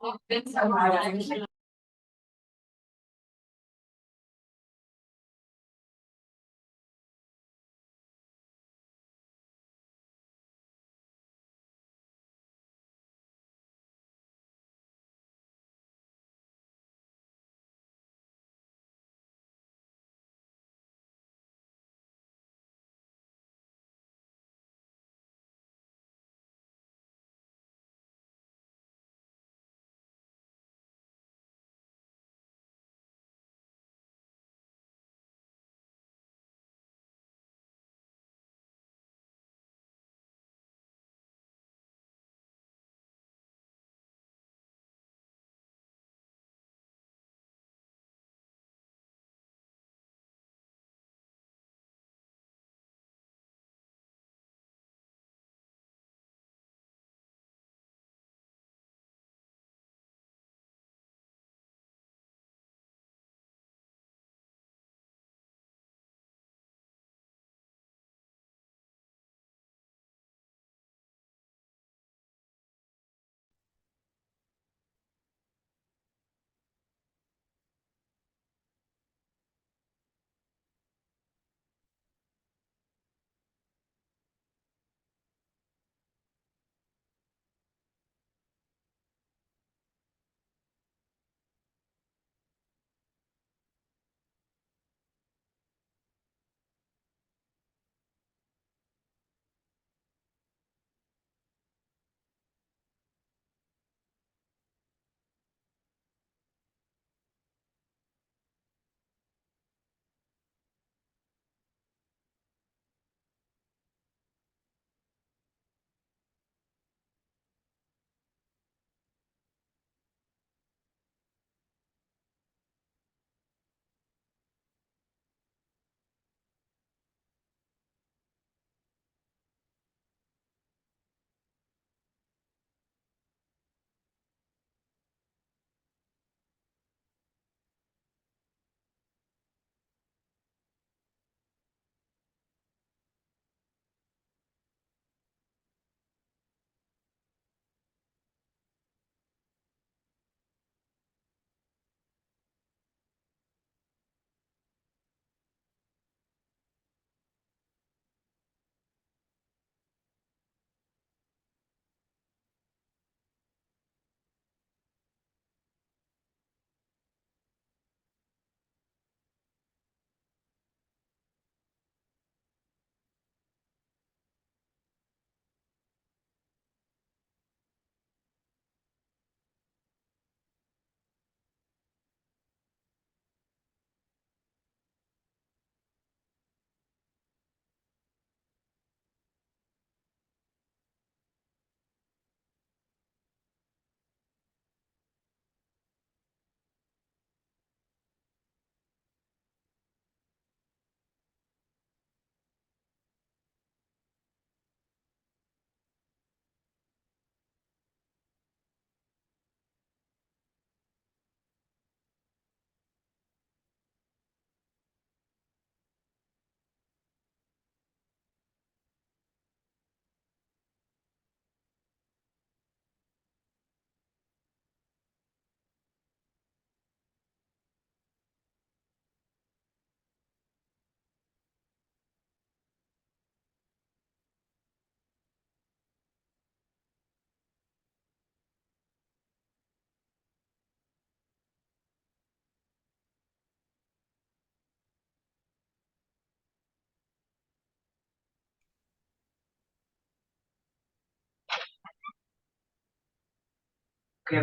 Oke,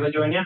bajuannya.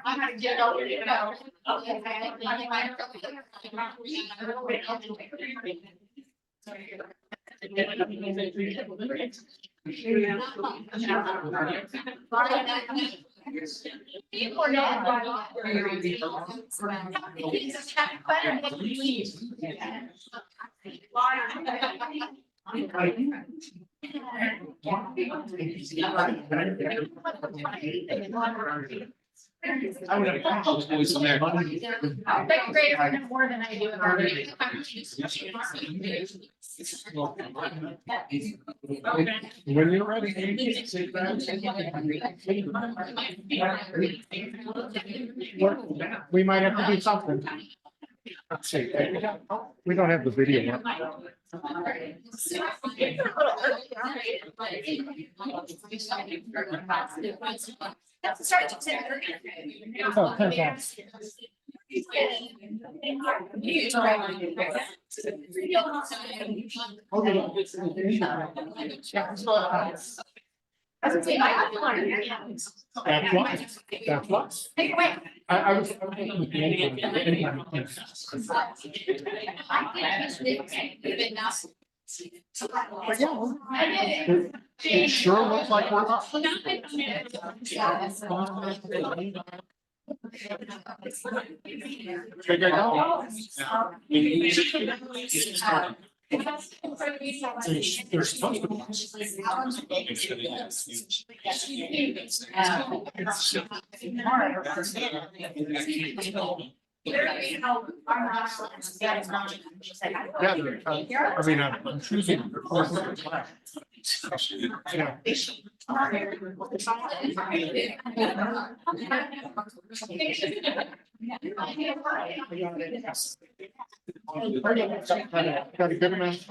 I'm gonna get over it. People know I would have always in there. second grade I know more than I do in our grade. When you're ready. We might have to do something. Let's see. We don't have the video yet. Oh, thanks. That's what. I was. But yeah, it sure looks like we're up. Figure it out. There's supposed to be. I mean, I'm choosing. Yeah. Got a good amount.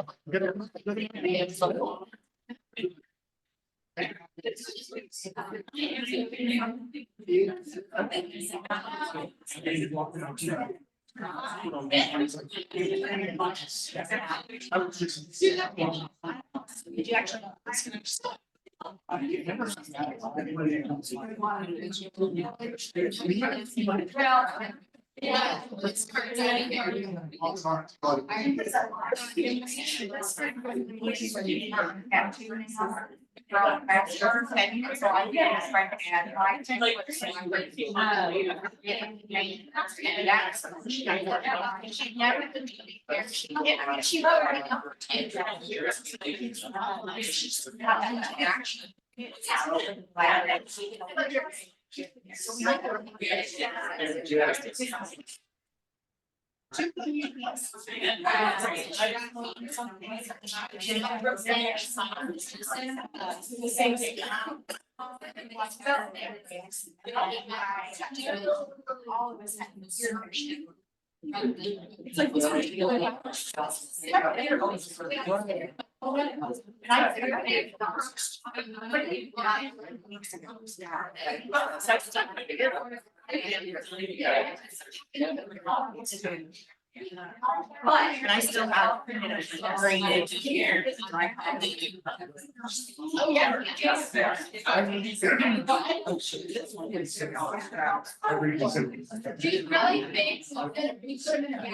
Did you actually? Yeah. It's like but and I still have drainage here. Oh yeah. Do you really think something we could have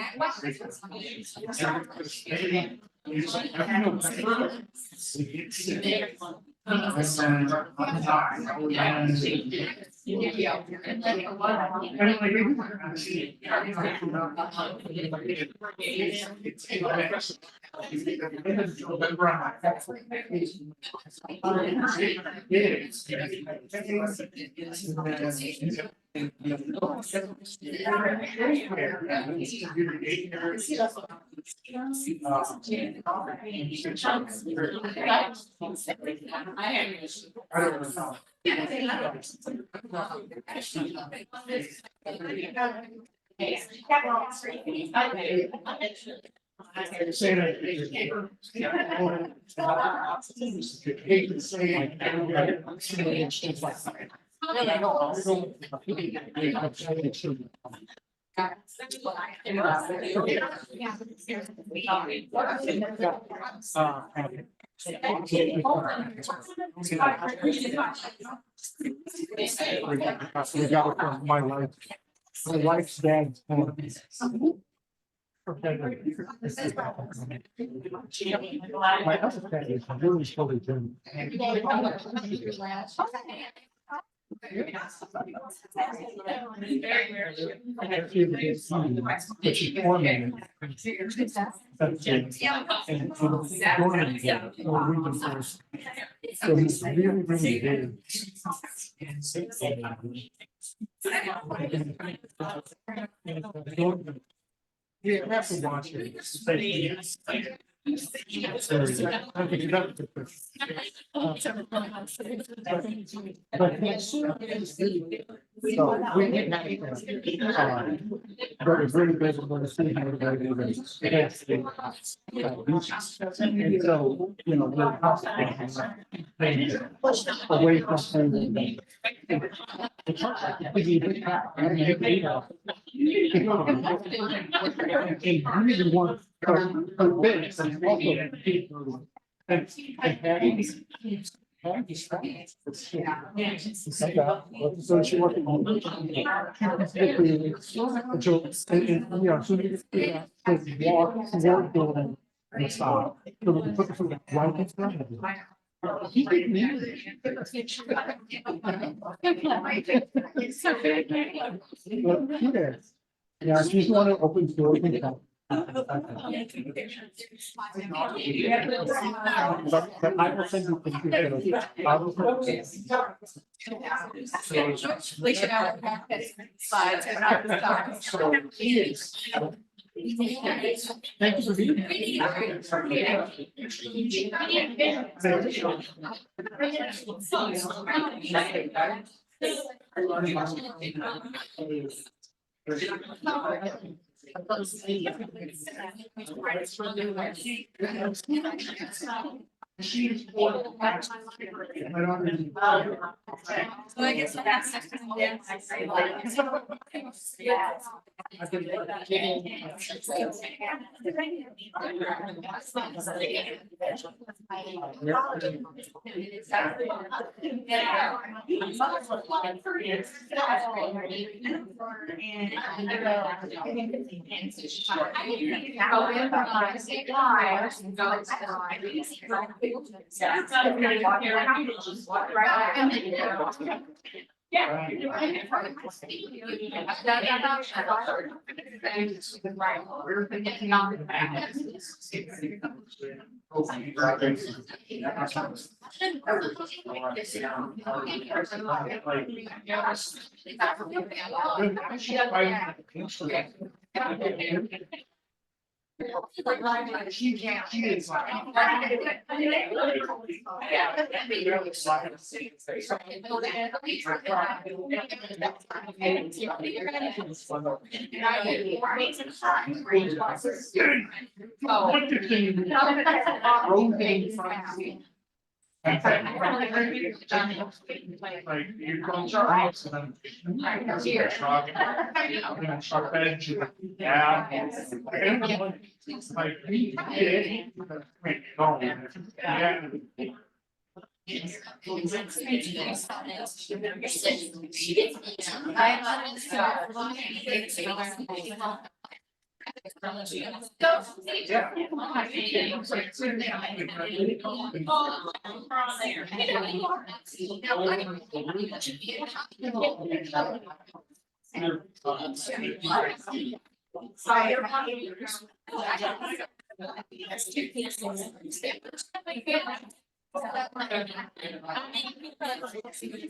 We got it from my wife. My wife's dad's home. My other dad is really fully done. But she formatted. That's it. And so he's really, really big. Yeah, I have to watch it. So we didn't have but it's really good to see how and so, you know, we're constantly away from things. And really want to convince and also people and so she working on and you know, so you walk building and stop. So we put the right in front of you. Yeah, she's one of open doors. But I will send you pictures. I will Thank you for being So I guess that's Yeah.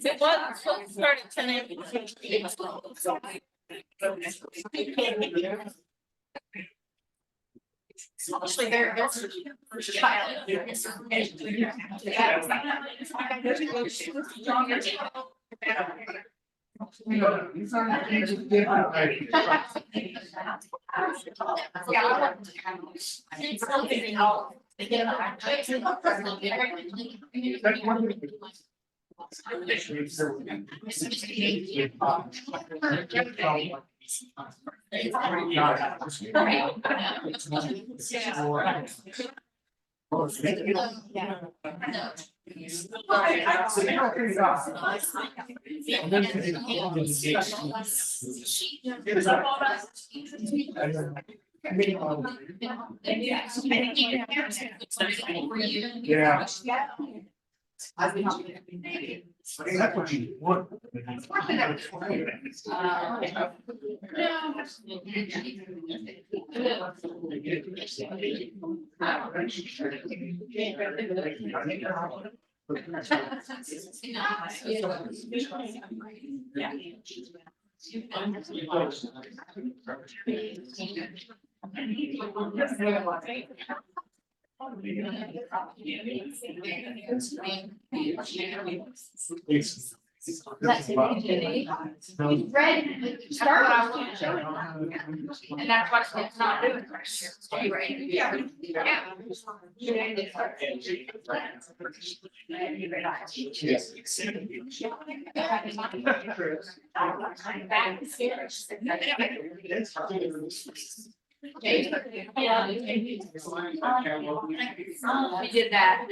It was started 10 Especially their child. Yeah. That's what you want. That's Red, start what I want to show you. And that's what it's not doing right here. Right? Yeah. We did that.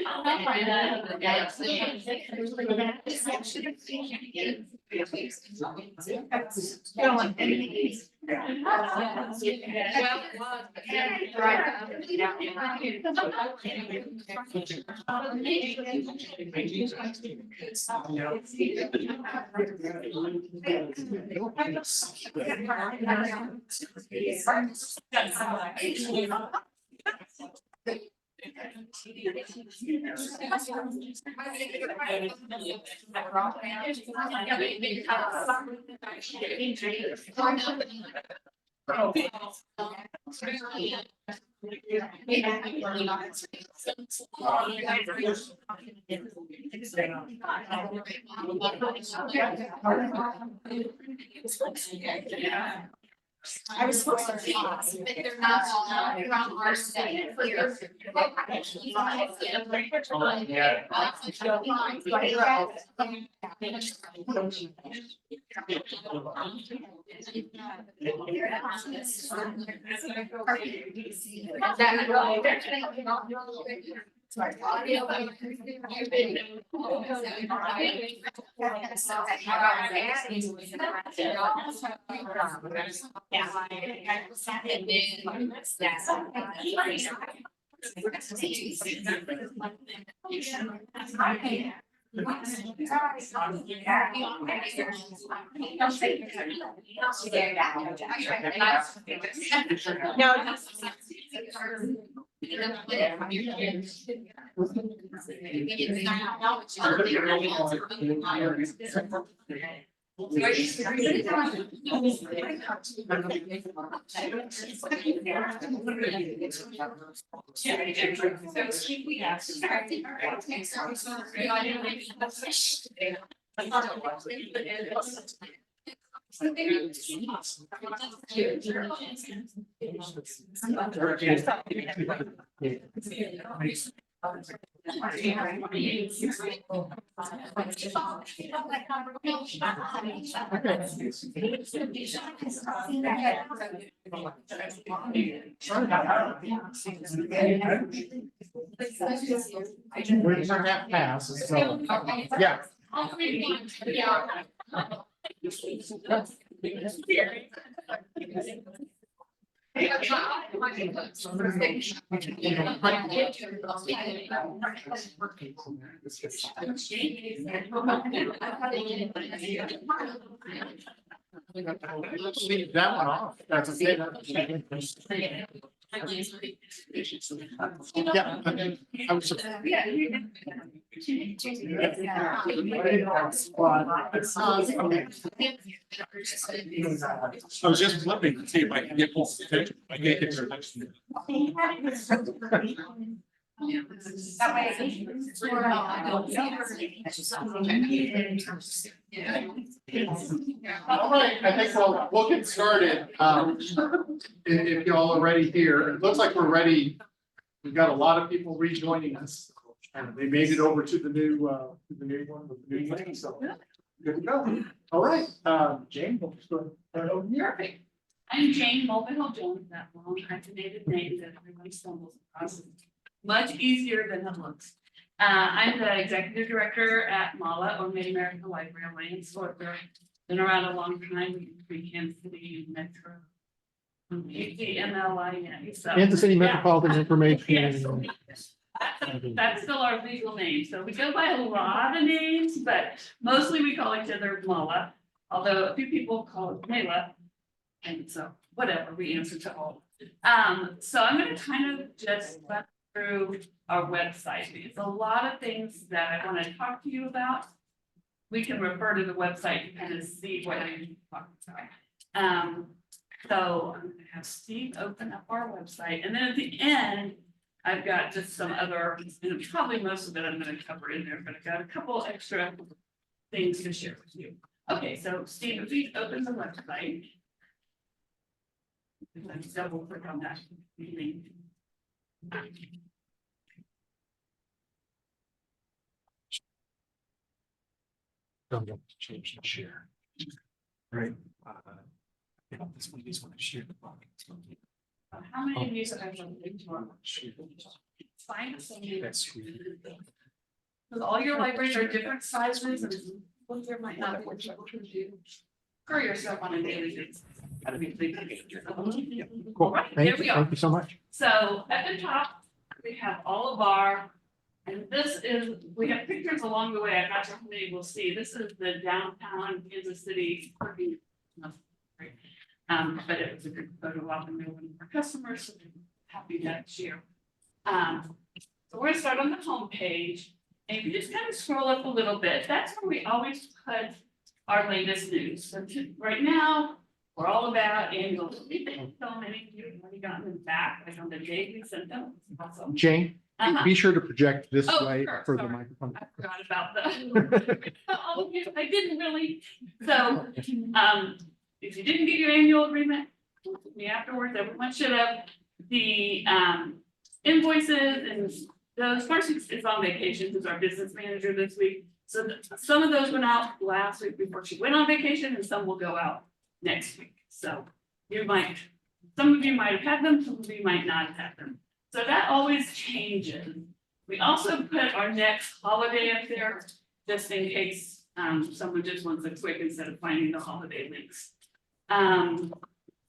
I was supposed to pause, but they're not around our state. We're not that fast, so, yeah. Leave that one off. That's okay. Yeah, I was. I was just flipping to see if I can get both. I can't get their next. All right, I think we'll get started. If y'all are ready here, it looks like we're ready. We've got a lot of people rejoining us. And they made it over to the new one with the new thing, so good to go. All right, Jane, we'll just go over here. Perfect. I'm Jane Mulvihill-Jones, that long hyphenated name that everybody stumbles across. much easier than it looks. I'm the executive director at MALA, or Mid-American Library Alliance, so we've been around a long time, we Kansas City, Metro. ACMLIN, so. Kansas City Metropolitan Yes. Information. That's still our legal name, so we go by a lot of names, but mostly we call each other MALA, although a few people call it MELA. And so, whatever, we answer to all. So I'm gonna kind of just run through our website, because a lot of things that I want to talk to you about, we can refer to the website to kind of see what I'm talking about. So I'm gonna have Steve open up our website, and then at the end, I've got just some other, and probably most of it I'm gonna cover in there, but I've got a couple extra things to share with you. Okay, so Steve, if you open the website. Let's double click on that link. Don't have to change the share. Right. Yeah, this one is when I share the book. How many of you have actually been to our? It's fine to send you. That's sweet. Because all your libraries are different sizes and one there might not be what you can do. Courier stuff on a daily basis. Gotta be big. Cool. Right, Thank there we you. are. Thank you so much. So at the top, we have all of our, and this is, we have pictures along the way. I'm not sure how many will see. This is the downtown Kansas City parking. But it was a good photo op and we were one of our customers, so we're happy to share. So we're gonna start on the home page. And if you just kind of scroll up a little bit, that's where we always put our latest news. So right now, we're all about annual. So many of you have already gotten them back, like on the day we sent them. Awesome. Jane, be sure to project this Oh, way sure, for the sorry. microphone. I forgot about the. All of you, I didn't really. So, if you didn't get your annual agreement, look at me afterwards, everyone should have. The invoices and those first is on vacation, who's our business manager this week. So some of those went out last week before she went on vacation, and some will go out next week. So some of you might have had them, some of you might not have had them. So that always changes. We also put our next holiday up there, just in case someone just wants a quick instead of finding the holiday links.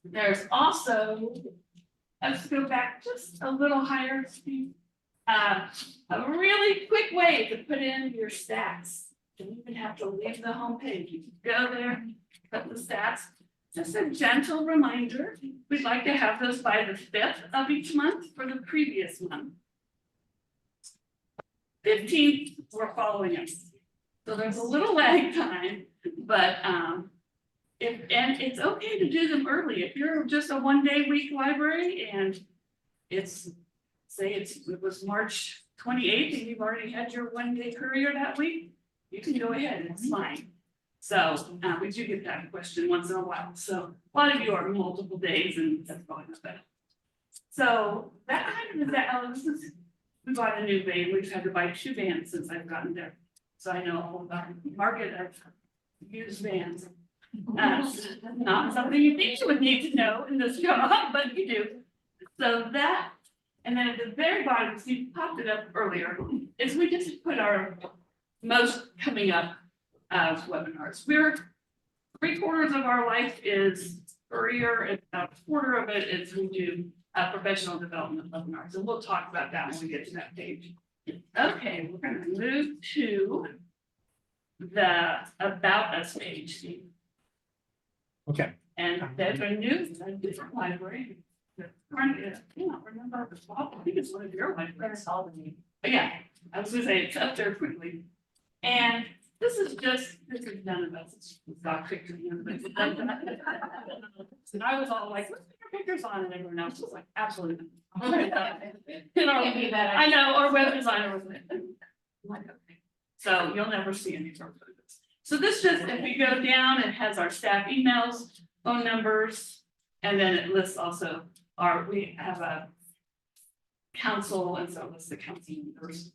There's also, let's go back just a little higher, Steve. A really quick way to put in your stats. You don't even have to leave the home page. You can go there, put the stats. Just a gentle reminder, we'd like to have those by the 5th of each month for the previous month. 15th, we're following us. So there's a little lag time, but and it's okay to do them early. If you're just a one-day week library and it's, say it was March 28th and you've already had your one-day courier that week, you can go ahead, it's fine. So we do get that question once in a while. So a lot of you are multiple days and that's going to better. So that kind of is that. We bought a new van. We've had to buy 2 vans since I've gotten there. So I know all about the market of used vans. Not something you think you would need to know in this job, but you do. So that, and then at the very bottom, so you popped it up earlier, is we just put our most coming up webinars. We're 3/4 of our life is Courier, and about 1/4 of it is we do professional development webinars, and we'll talk about that when we get to that page. Okay, we're going to move to the About Us page. Okay. And there's a different library. I can't remember. I think it's one of your libraries. But yeah, I was gonna say it's up there quickly. And this is none of us. It's got pictures. And I was all like, let's put your pictures on, and everyone else was like, absolutely. I know, our web designer was like, okay. So you'll never see any of our photos. So this just, if you go down, it has our staff emails, phone numbers, and then it lists also we have a council, and so it lists the council members.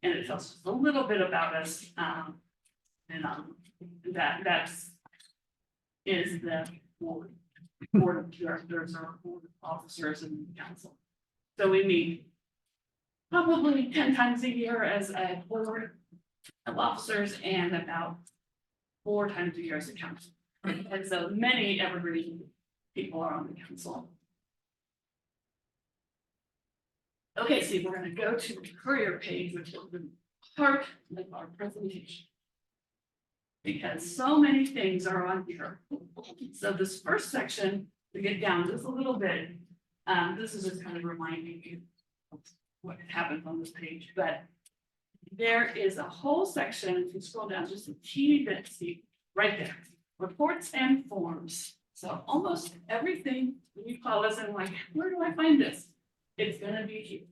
And it tells us a little bit about us. That is the board of directors or board of officers and council. So we meet probably 10 times a year as a board of officers and about 4 times a year as a council. And so many Evergreen people are on the council. Okay, so we're gonna go to the Courier page, which is the heart of our presentation. Because so many things are on here. So this first section, to get down just a little bit, this is just kind of reminding you of what happens on this page, but there is a whole section, if you scroll down just a teeny bit, see, right there, reports and forms. So almost everything, when you call us and like, where do I find this? It's gonna be here.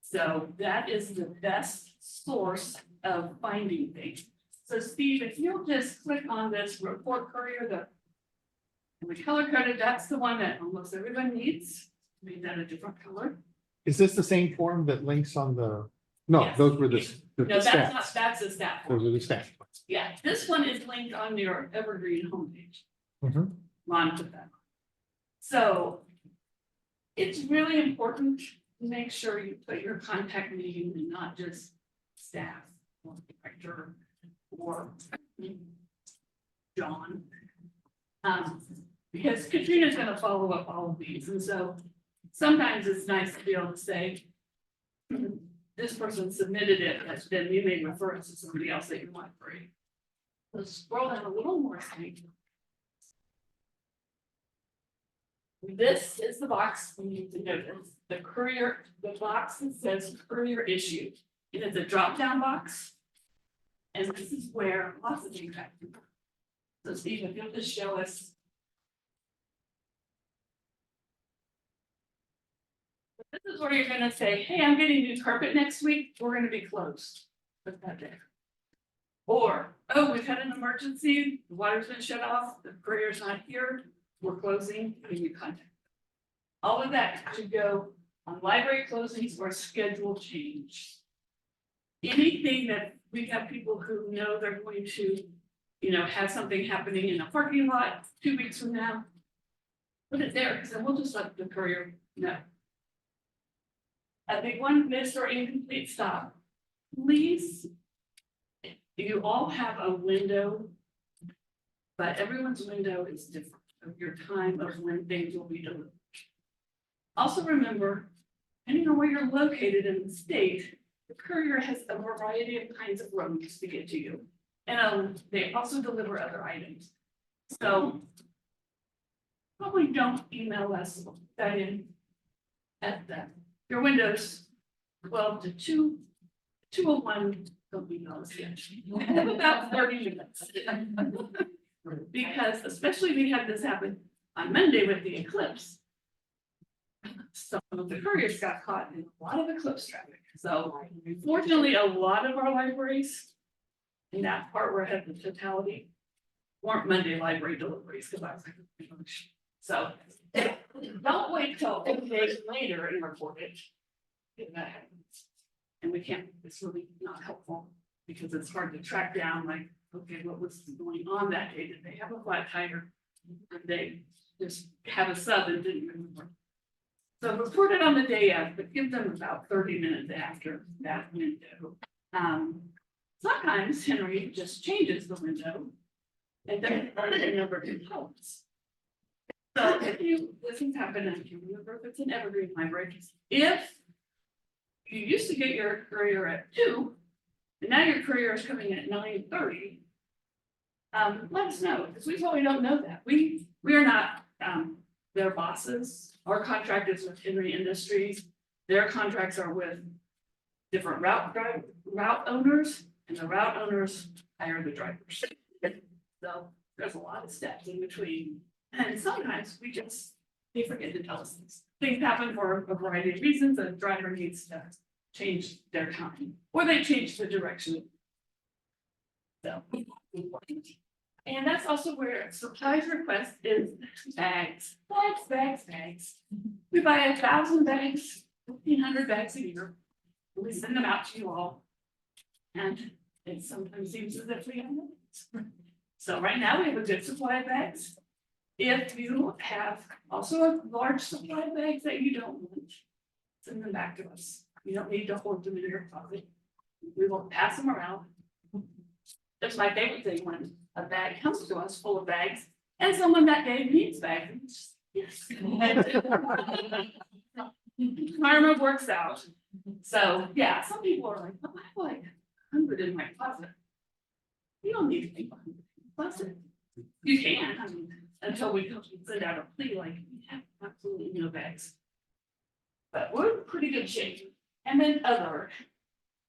So that is the best source of finding things. So Steve, if you'll just click on this report Courier, the color coded, that's the one that almost everyone needs. Made that a different color. Is this the same form that links on the? No, Yes. those were the No, that's not, stats. that's a stat Those form. are the stats. Yeah, this one is linked on your Evergreen homepage. Mhm. Ron put that. So it's really important to make sure you put your contact name and not just staff or director or John. Because Katrina's gonna follow up all of these, and so sometimes it's nice to be able to say, this person submitted it, but then you may refer it to somebody else that you want free. Let's scroll down a little more. This is the box we need to notice. The Courier, the box that says Courier issued. It is a drop-down box. And this is where lots of things happen. So Steve, if you'll just show us. This is where you're gonna say, hey, I'm getting new carpet next week, we're gonna be closed. Put that there. Or, oh, we've had an emergency, the water's been shut off, the courier's not here, we're closing, can you contact? All of that should go on library closings or schedule change. Anything that we have people who know they're going to, have something happening in a parking lot 2 weeks from now. Put it there, because then we'll just let the courier know. A big one, missed or incomplete stop. Please, you all have a window, but everyone's window is different of your time of when things will be delivered. Also remember, depending on where you're located in the state, the courier has a variety of kinds of roads to get to you. And they also deliver other items. So probably don't email us that in at that. Your windows 12 to 2, 2:01, don't email us yet. About 30 minutes. Because especially we had this happen on Monday with the eclipse. Some of the couriers got caught in a lot of eclipse traffic. So fortunately, a lot of our libraries in that part where I had the totality weren't Monday library deliveries because I was like, so don't wait till 8 days later and report it. If that happens. And we can't, it's really not helpful because it's hard to track down like, okay, what was going on that day? Did they have a flat tire? Did they just have a sub and didn't remember? So report it on the day of, but give them about 30 minutes after that window. Sometimes Henry just changes the window and then the number of components. So if this has happened, I can't remember if it's an Evergreen library. If you used to get your courier at 2, and now your courier is coming at 9:30, let us know, because we probably don't know that. We are not their bosses. Our contract is with Henry Industries. Their contracts are with different route owners, and the route owners hire the drivers. So there's a lot of steps in between. And sometimes they forget to tell us things. Things happen for a variety of reasons. A driver needs to change their time, or they change the direction. So important. And that's also where supplies request is bags. We buy 1,000 bags, 1,500 bags a year. We send them out to you all. And it sometimes seems as if we have limits. So right now we have a good supply of bags. If you have also a large supply of bags that you don't want, send them back to us. You don't need to hold them in your pocket. We will pass them around. That's my favorite thing when a bag comes to us full of bags and someone that day needs bags. Yes. Karma works out. So, yeah, some people are like, oh, I have like 100 in my closet. You don't need to keep 100 in your closet. You can, I mean, until we send out a plea like we have absolutely no bags. But we're in pretty good shape. And then other,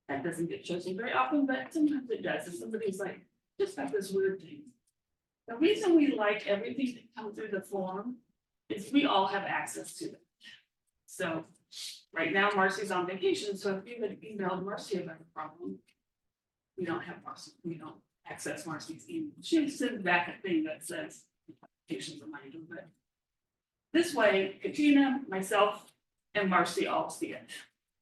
that doesn't get chosen very often, but sometimes it does. If somebody's like, just got this weird thing. The reason we like everything that comes through the form is we all have access to it. So right now Marcy's on vacation, so if you had emailed Marcy about a problem, we don't have Marcy, we don't access Marcy's email. She sends back a thing that says applications reminder, but this way, Katrina, myself, and Marcy all see it.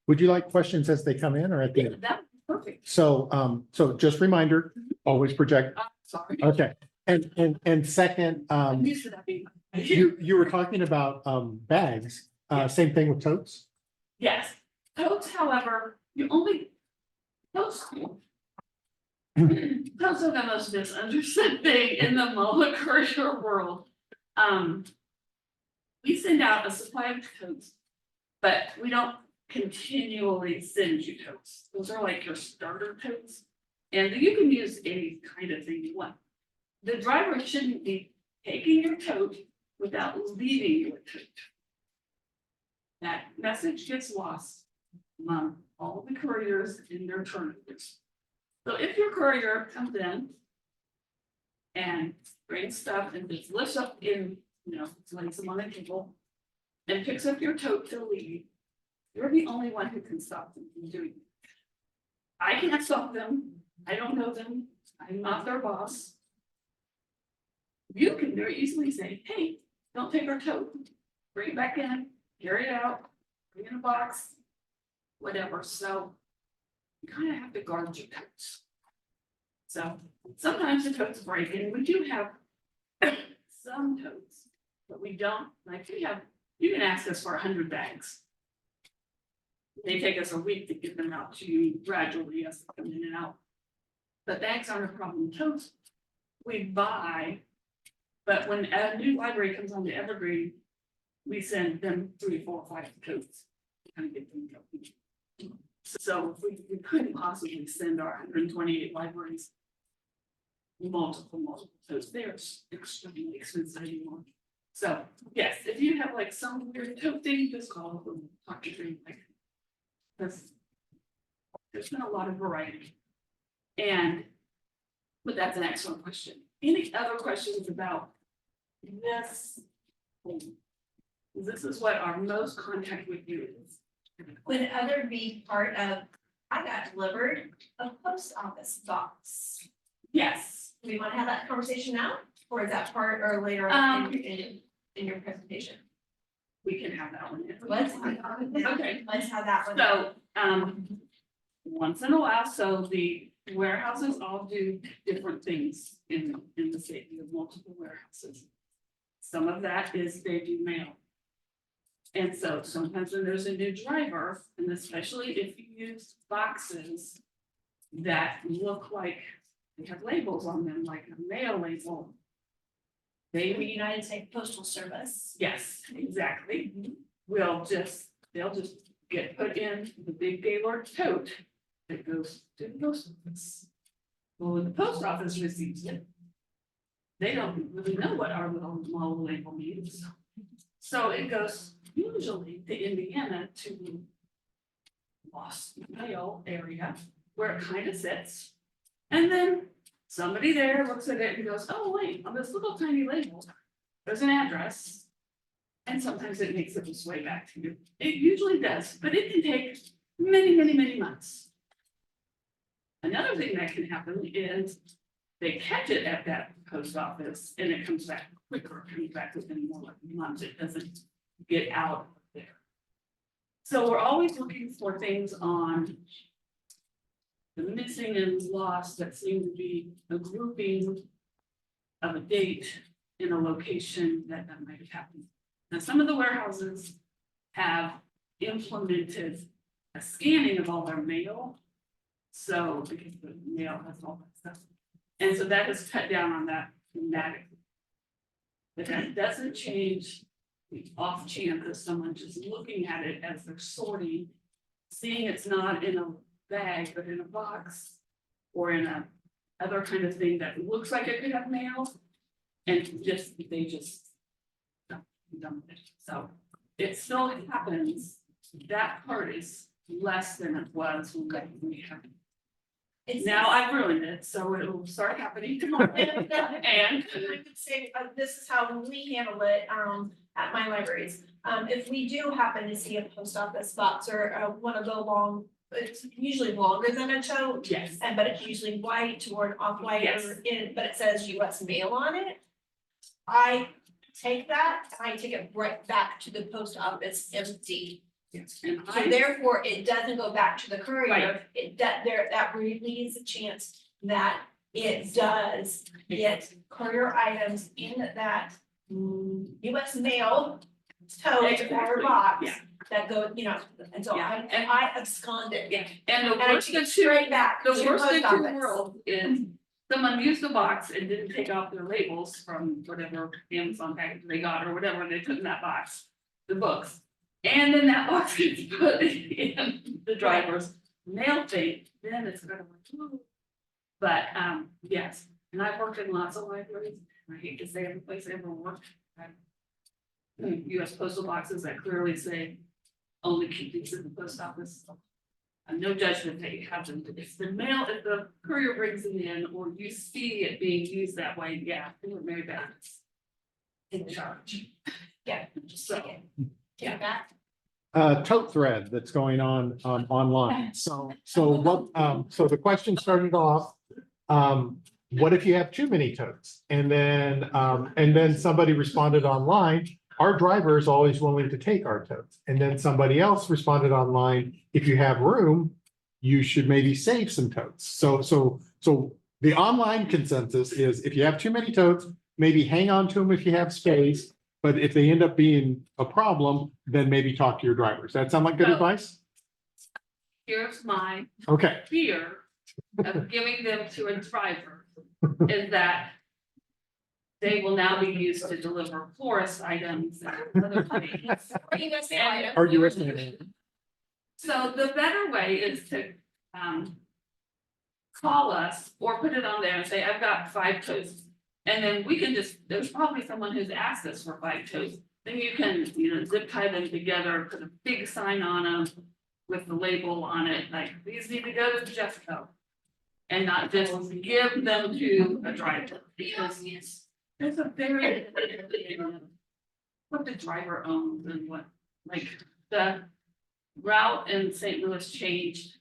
Would you like questions as they come in or at the Yeah, end? that's perfect. So, so just reminder, always project. Sorry. Okay. And second, I'm used to that being. you were talking about, bags, same thing with totes? Yes, totes, however, you only, totes. Totes are the most misunderstood thing in the Courier world. We send out a supply of totes, but we don't continually send you totes. Those are like your starter totes. And you can use any kind of thing you want. The driver shouldn't be taking your tote without leaving your tote. That message gets lost among all the couriers in their turnovers. So if your courier comes in and brings stuff and just lifts up in, lays them on the table and picks up your tote to leave, you're the only one who can stop them from doing it. I can't stop them. I don't know them. I'm not their boss. You can very easily say, hey, don't take our tote. Bring it back in, carry it out, bring it in a box, whatever. So you kind of have to guard your totes. So sometimes the totes break, and we do have some totes, but we don't, like you can ask us for 100 bags. They take us a week to get them out to you gradually as they come in and out. But bags aren't a problem. Totes we buy, but when a new library comes on to Evergreen, we send them 3, 4, 5 totes to kind of get them going. So we couldn't possibly send our 128 libraries multiple totes. They're extremely expensive anymore. So yes, if you have like some weird tote thing, just call them, talk to them. Because there's been a lot of variety. But that's an excellent question. Any other questions about this? This is what our most contact with you is. Would other be part of, I got delivered a post office box. Yes. Do we want to have that conversation now, or is that part or later on in your presentation? We can have that one. Let's have that one now. Okay. Let's have that one now. So, once in a while, so the warehouses all do different things in the state. We have multiple warehouses. Some of that is they do mail. And so sometimes when there's a new driver, and especially if you use boxes that look like they have labels on them, like a mail label. The United States Postal Service. Yes, exactly. They'll just get put in the big Gaylord tote that goes to the post office. Well, when the post office receives it, they don't really know what our little label means. So it goes usually to Indiana to the lost mail area where it kind of sits. And then somebody there looks at it and goes, oh, wait, on this little tiny label, there's an address. And sometimes it makes its way back to you. It usually does, but it can take many, many, many months. Another thing that can happen is they catch it at that post office and it comes back quicker, comes back within more than months. It doesn't get out of there. So we're always looking for things on the missing and lost that seem to be a grouping of a date in a location that might have happened. Now, some of the warehouses have implemented a scanning of all their mail. So, because the mail has all that stuff. And so that has cut down on that dramatically. But that doesn't change the off chance of someone just looking at it as they're sorting, seeing it's not in a bag, but in a box. Or in a other kind of thing that looks like it could have mail. And they just dump it. So it still happens. That part is less than it was when we had. Now I've ruined it, so it will start happening tomorrow. And I could say, this is how we handle it, at my libraries. If we do happen to see a post office box or, one of the long, it's usually longer than a tote. yes, But it's usually white or off-white Yes. but it says US mail on it. I take that and I take it right back to the post office empty. yes. And So therefore, it doesn't go back to the courier, Right. that relieves a chance that it does get courier items in that US mail tote or Exactly. box. Yeah. That go, and so Yeah. I abscond it. Yeah, and the And I worst take it of two, straight back to the the worst of post two office. worlds is someone used the box and didn't take off their labels from whatever Amazon package they got or whatever they put in that box, the books. And then that box gets put in the driver's mail thing, then it's gonna like, ooh. But, yes, and I've worked in lots of libraries, and I hate to say every place I ever worked. US postal boxes that clearly say only keep these in the post office. No judgment that you have them, if the mail, if the courier brings it in, or you see it being used that way, yeah, they were very bad. In charge. Yeah, just take it. Yeah. That. Tote thread that's going on online. So the question started off, what if you have too many totes? And then somebody responded online, our driver is always willing to take our totes. And then somebody else responded online, if you have room, you should maybe save some totes. So the online consensus is if you have too many totes, maybe hang on to them if you have space. But if they end up being a problem, then maybe talk to your drivers. That sound like good So- advice? Here's my Okay. fear of giving them to a driver, is that they will now be used to deliver florist items and other things. Or US mail. So the better way is to, call us or put it on there and say, I've got 5 totes. And then we can there's probably someone who's asked us for 5 totes. Then you can, zip tie them together, put a big sign on them with the label on it, like, these need to go to Jeffco. And not just give them to a driver, because there's a very, what the driver owns and what, like, the route in St. Louis changed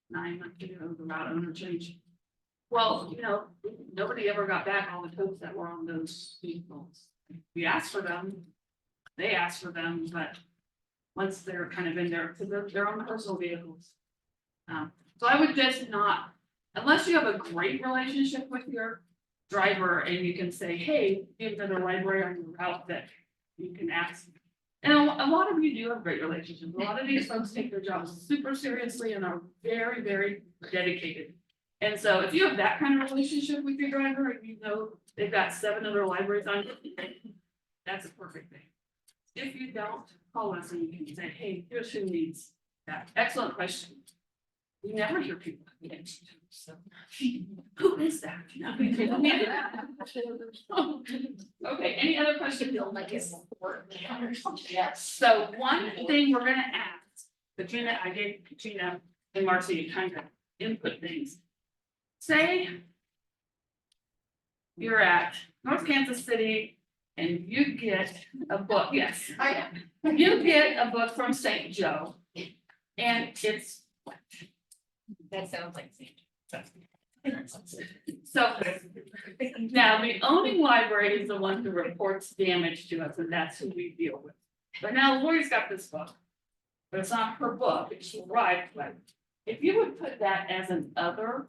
9 months ago, the route owner changed. Well, nobody ever got back all the totes that were on those vehicles. We asked for them, they asked for them, but once they're kind of in there, because they're on personal vehicles. So I would just not, unless you have a great relationship with your driver and you can say, hey, give them a library on your route that you can ask. And a lot of you do have great relationships. A lot of these folks take their jobs super seriously and are very, very dedicated. And so if you have that kind of relationship with your driver, and they've got 7 other libraries on it, that's a perfect thing. If you don't, call us and you can say, hey, here's who needs that. Excellent question. We never hear people. So, who is that? Okay, any other questions? Yes. So one thing we're gonna ask, I gave Katrina and Marcy kind of input things. Say you're at North Kansas City and you get a book, yes. You get a book from St. Joe and it's That sounds like. so now the owning library is the one who reports damage to us, and that's who we deal with. But now Lori's got this book, but it's not her book, it's arrived, but if you would put that as an other.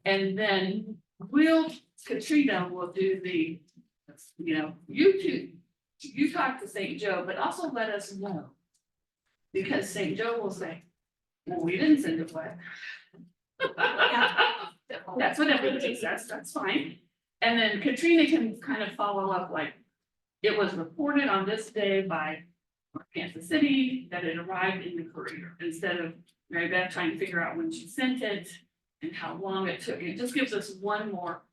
And then Katrina will do the, you talk to St. Joe, but also let us know. Because St. Joe will say, well, we didn't send it away. That's what everybody says, that's fine. And then Katrina can kind of follow up like, it was reported on this day by Kansas City that it arrived in the Courier, instead of Mary Beth trying to figure out when she sent it and how long it took. It just gives us one more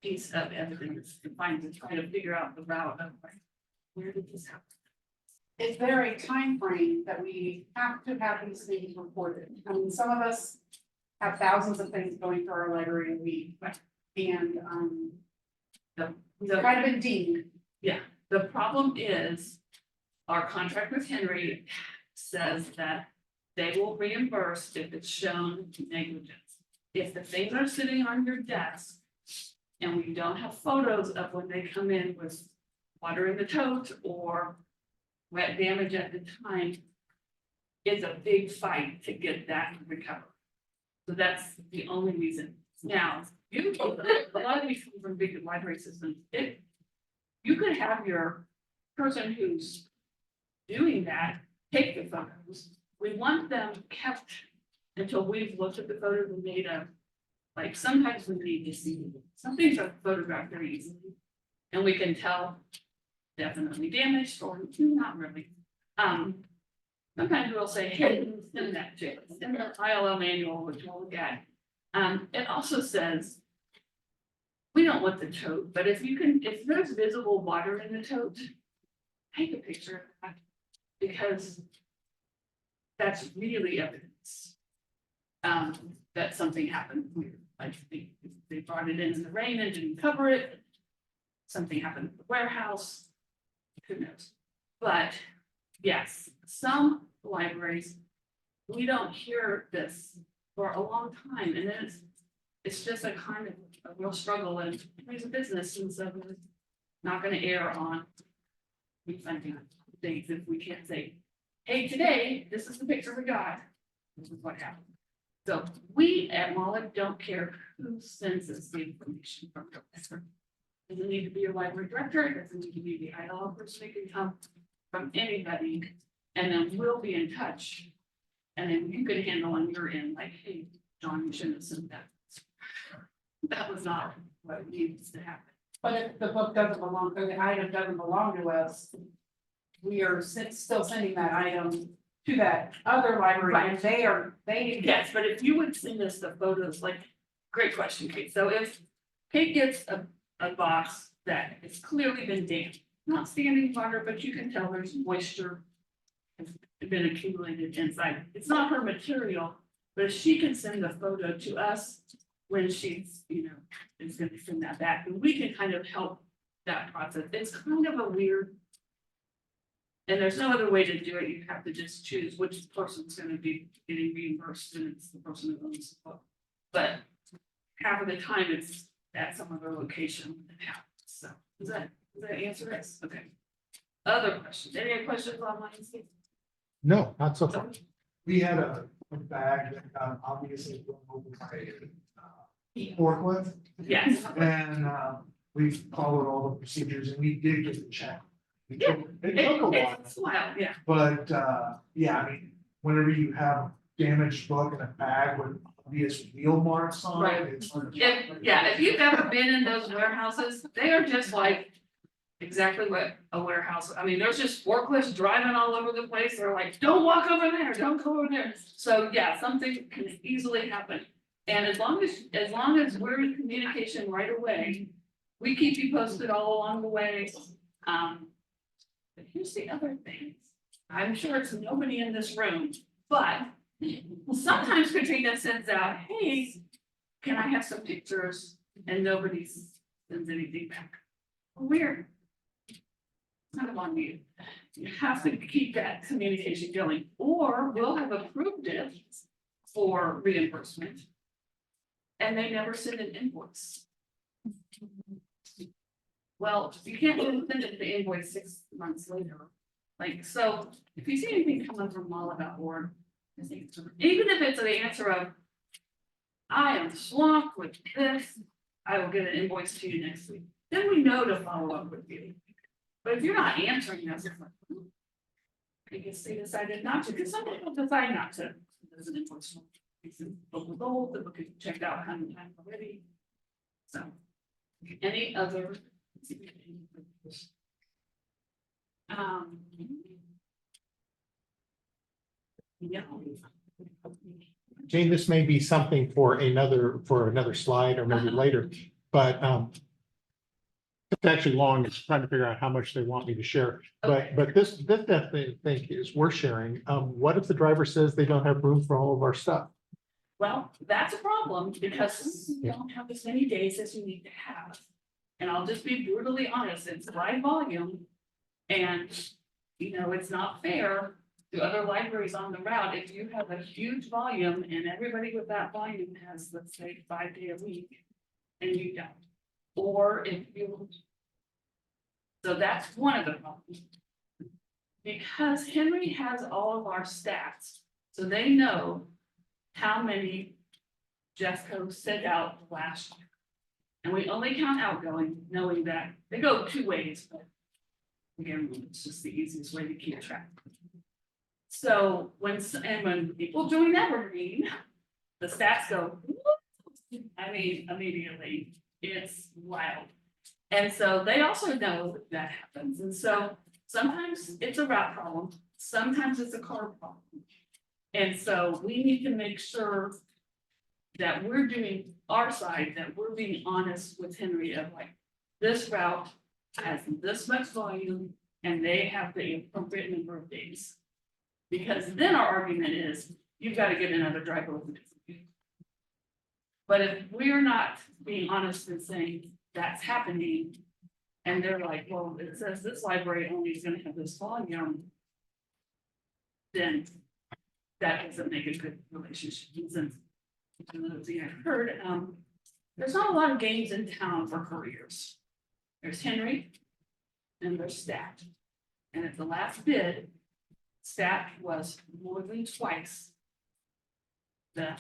piece of evidence to try to figure out the route of like, where did this happen? Is there a time frame that we have to have these things reported? I mean, some of us have thousands of things going through our library a week. And, The- kind of indeed, The problem is, our contract with Henry says that they will reimburse if it's shown negligence. If the things are sitting on your desk and we don't have photos of when they come in with water in the tote or wet damage at the time, it's a big fight to get that recovered. So that's the only reason. Now, a lot of these come from big library systems. You could have your person who's doing that take the photos. We want them kept until we've looked at the photos and made a, like, sometimes we need to see, some things are photographed very easily. And we can tell definitely damaged or not really. Sometimes we'll say, hey, send that to us, in the ILL manual, which we'll look at. It also says, we don't want the tote, but if there's visible water in the tote, take a picture of that, because that's really evidence that something happened weird. Like they brought it in the rain and didn't cover it. Something happened at the warehouse. Who knows? But yes, some libraries, we don't hear this for a long time, and then it's just a kind of a real struggle, and it's a business, and so we're not going to err on refunding things if we can't say, hey, today, this is the picture we got, this is what happened. So we at Mullet don't care who sends us the information from the library. It doesn't need to be your library director, it doesn't need to be the ILL person, it can come from anybody, and then we'll be in touch. And then you can handle on your end, like, hey, John, you shouldn't have sent that. That was not what needs to happen. but if the book doesn't belong, or the item doesn't belong to us, we are still sending that item to that other library, and they. Yes, but if you would send us the photos, like, great question, Kate. So if Kate gets a box that has clearly been damp, not standing water, but you can tell there's moisture has been accumulated inside. It's not her material, but if she can send the photo to us when she's, is gonna send that back, and we can kind of help that process. It's kind of a weird. And there's no other way to do it. You have to just choose which person's gonna be getting reimbursed, and it's the person who owns the book. But half of the time it's at some other location that happens. So does that answer it? Okay. Other questions? Any other questions online, Steve? No, not so far. We had a bag that got obviously blown over by forklift, Yes. and we followed all the procedures, and we did get the check. It took a while, It's a while, yeah. but yeah, I mean, whenever you have a damaged book in a bag with obvious wheel marks on Right. it, it's. If you've ever been in those warehouses, they are just like exactly what a warehouse, I mean, there's just forklifts driving all over the place. They're like, don't walk over there, don't go over there. So yeah, something can easily happen. And as long as we're in communication right away, we keep you posted all along the way. But here's the other thing. I'm sure it's nobody in this room, but sometimes Katrina sends out, hey, can I have some pictures? And nobody sends anything back. Weird. It's kind of on you. You have to keep that communication going, or we'll have approved it for reimbursement. And they never send an invoice. Well, you can't even send it the invoice 6 months later. Like, so if you see anything coming from mala.org, even if it's the answer of, I am swamped with this, I will get an invoice to you next week. Then we know to follow up with you. But if you're not answering us, it's like, I guess they decided not to, because some people decide not to. There's an enforcement reason, but with all the book is checked out how many times already. So, any other? Um. Yeah. Jane, this may be something for another slide or maybe later, but it's actually long, it's trying to figure out how much they want me to share, but this definitely think is worth sharing. What if the driver says they don't have room for all of our stuff? Well, that's a problem because we don't have as many days as you need to have. And I'll just be brutally honest, it's high volume. And, it's not fair to other libraries on the route. If you have a huge volume and everybody with that volume has, let's say, 5 day a week. And you don't, or if you. So that's one of the problems. Because Henry has all of our stats, so they know how many Jeffco sent out last year. And we only count outgoing, knowing that they go 2 ways, but again, it's just the easiest way to keep track. So when people join Evergreen, the stats go, I mean, immediately, it's wild. And so they also know that happens. And so sometimes it's a route problem, sometimes it's a car problem. And so we need to make sure that we're doing our side, that we're being honest with Henry of like, this route has this much volume and they have the appropriate number of days. Because then our argument is, you've got to get another driver with a different vehicle. But if we're not being honest and saying that's happening, and they're like, well, it says this library only is gonna have this volume, then that doesn't make a good relationship. And since another thing I've heard, there's not a lot of games in town for couriers. There's Henry and there's Stat. And at the last bid, Stat was more than twice the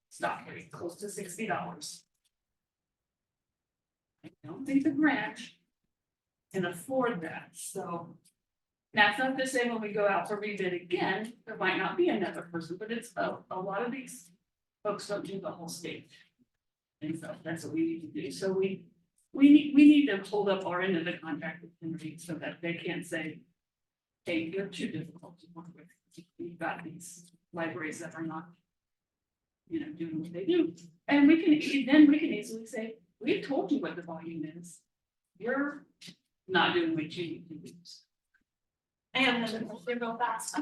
stock rate, close to $60. I don't think the branch can afford that, so. That's not to say when we go out for rebid again, there might not be another person, but it's a lot of these folks don't do the whole state. And so that's what we need to do, so we need to hold up our end of the contract with Henry so that they can't say, hey, you're too difficult to work with. We've got these libraries that are not, doing what they do. And we can easily say, we've told you what the volume is. You're not doing what you need to do. I have another question real fast,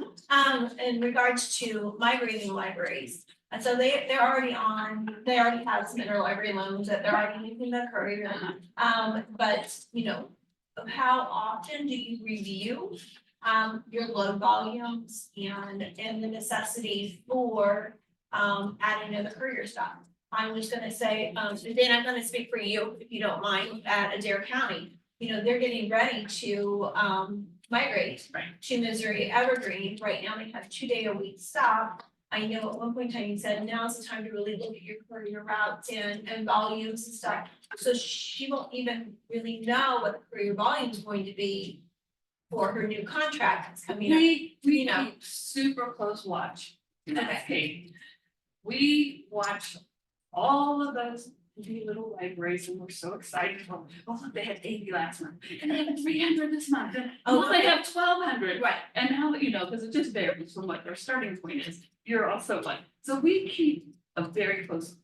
in regards to migrating libraries. And so they already have some interlibrary loans that they're already using the Courier. But, how often do you review, your load volumes and the necessity for, adding to the Courier stuff? I was gonna say, then I'm gonna speak for you, if you don't mind, at Adair County. They're getting ready to, migrate to Missouri Evergreen. Right now, they have 2-day-a-week stop. I know at one point in time you said now's the time to really look at your courier routes and volumes and stuff. So she won't even really know what the courier volume is going to be for her new contract that's coming up. We keep super close watch. Okay. We watch all of those little libraries and we're so excited. Oh, look, they had 80 last month and they have 300 this month. And they have 1,200. Right. And now, because it just varies from what their starting point is. You're also like, so we keep a very close.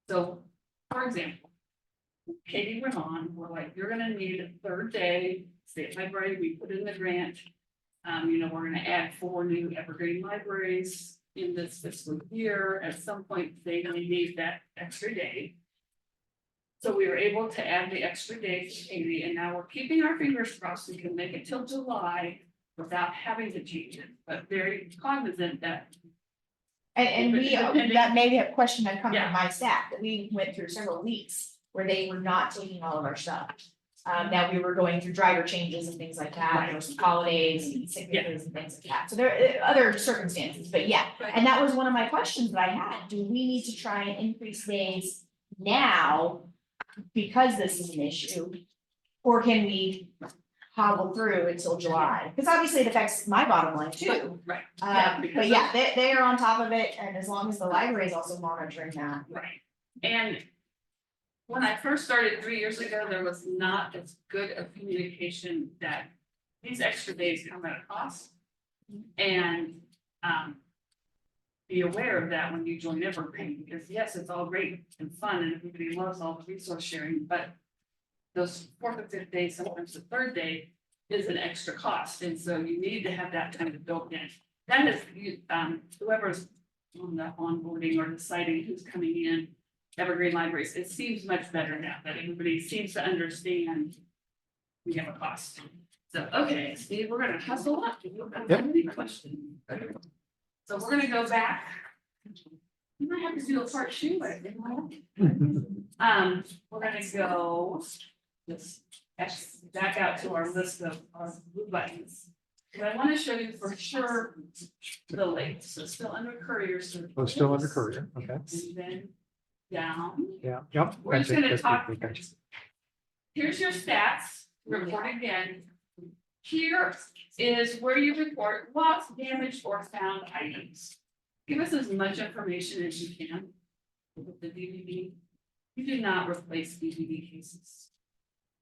So, for example, Katie went on, we're like, you're gonna need a 3rd day, state library, we put in the grant. We're gonna add 4 new Evergreen libraries in this fiscal year. At some point, they may need that extra day. So we were able to add the extra day to Katie, and now we're keeping our fingers crossed we can make it till July without having to change it, but very cognizant that. And we, that may be a question that come Yeah. from my staff, that we went through several weeks where they were not taking all of our stuff. That we were going through driver changes and things like that, there were some holidays and sicknesses and things like that, so there are other circumstances, but yeah. And that was one of my questions that I had, do we need to try and increase days now? Because this is an issue, or can we hobble through until July, because obviously it affects my bottom line too. Right. But yeah, they are on top of it, and as long as the library is also monitoring that. Right. And when I first started 3 years ago, there was not as good of communication that these extra days come at a cost. And be aware of that when you join Evergreen, because yes, it's all great and fun and everybody loves all the resource sharing, but those 4th or 5th day, sometimes the 3rd day is an extra cost. And so you need to have that kind of built in. That is, whoever's on the onboarding or deciding who's coming in, Evergreen Libraries, it seems much better now that everybody seems to understand we have a cost. So, okay, Steve, we're gonna hustle up. Do you have any questions? So we're gonna go back. You might have to do a part 2. We're gonna go just back out to our list of our blue buttons. But I want to show you for sure the links. So still under Courier. Oh, still under Courier, okay, And then down. yeah, yep. We're just Gotcha, gonna gotcha, talk. gotcha. Here's your stats, report again. Here is where you report lost, damaged, or found items. Give us as much information as you can with the DVD. You do not replace DVD cases.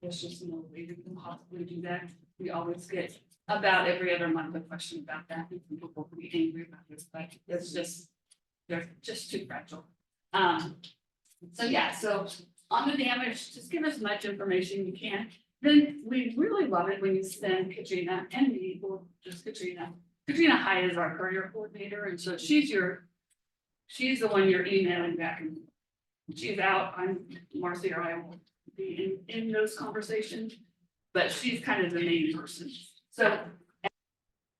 There's just no way you can possibly do that. We always get about every other month a question about that. And people will be angry about this, but it's just, they're just too fragile. So yeah, so on the damage, just give as much information you can. Then we really love it when you send Katrina and me, or just Katrina. Katrina High is our Courier coordinator, and so she's the one you're emailing back, and she's out. I'm Marcy, or I will be in those conversations, but she's kind of the main person. So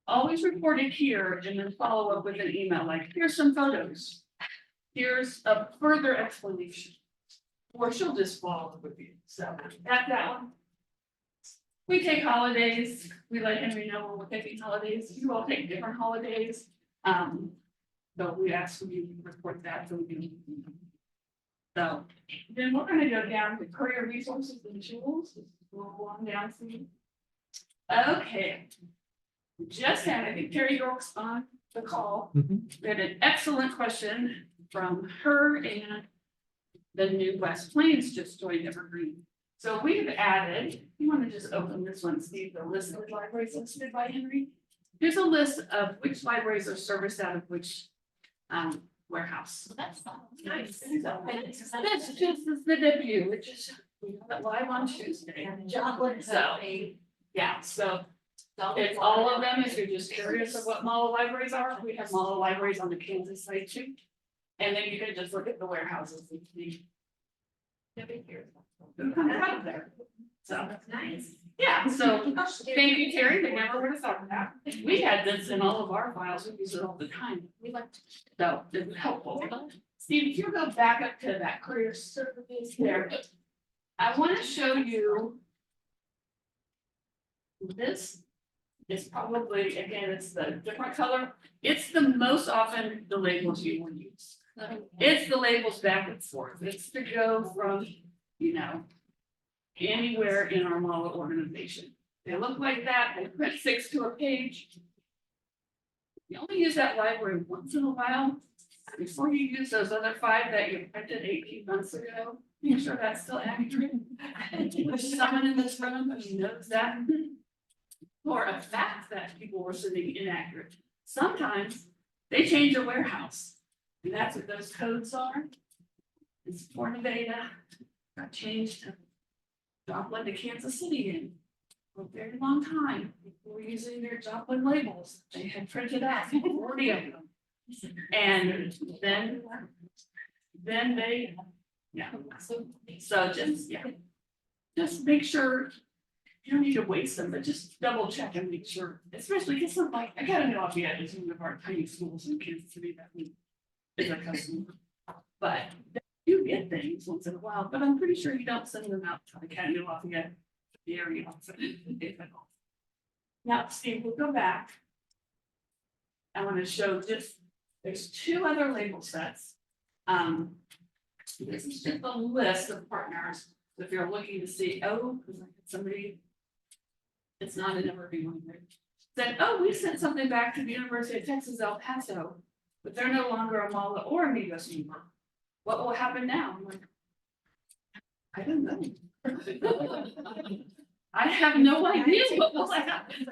always report it here and then follow up with an email like, here's some photos. Here's a further explanation. Or she'll just follow up with you. So that's that one. We take holidays. We let Henry know when we're taking holidays. You all take different holidays. So we ask you to report that so we can. So then we're gonna go down to Courier resources and tools. We'll on down for you. Okay. Just had, I think Terry York's on the call. We had an excellent question from her, and the new West Plains just joined Evergreen. So we've added, you want to just open this one, Steve, the list of libraries listed by Henry. Here's a list of which libraries are serviced out of which warehouse. That's Nice. That's just the debut, which is, we have it live on Tuesday. So, yeah, so it's all of them. If you're just curious of what model libraries are, we have model libraries on the Kansas site too. And then you can just look at the warehouses and see. Who comes out of there? So that's nice. Yeah, so thank you, Terry. They never would have thought of that. We had this in all of our files. We use it all the time. We like to, so it's helpful. Steve, if you go back up to that Courier services there, I want to show you. This is probably, again, it's the different color. It's the most often the labels you will use. It's the labels back and forth. It's to go from, you know, anywhere in our model organization. They look like that. They print 6 to a page. You only use that library once in a while. Before you use those other 5 that you printed 18 months ago, make sure that's still accurate. There's someone in this room who knows that. Or a fact that people were sending inaccurate. Sometimes they change a warehouse. And that's what those codes are. It's for Nevada. Got changed to Joplin to Kansas City in for a very long time. People were using their Joplin labels. They had printed out 40 of them. And then they, yeah. So just, yeah. Just make sure. You don't need to waste them, but just double check and make sure, especially because some like, I got a new Lafayette is one of our tiny schools in Kansas City that is a customer. But you get things once in a while, but I'm pretty sure you don't send them out to the Academy of Lafayette, the area. Now, Steve, we'll go back. I want to show just, there's 2 other label sets. This is just a list of partners. If you're looking to see, oh, because I had somebody. it's not an evergreen library, said, oh, we sent something back to the University of Texas, El Paso, but they're no longer a Mala or Amigos anymore. What will happen now? I'm like, I don't know. I have no idea what will happen.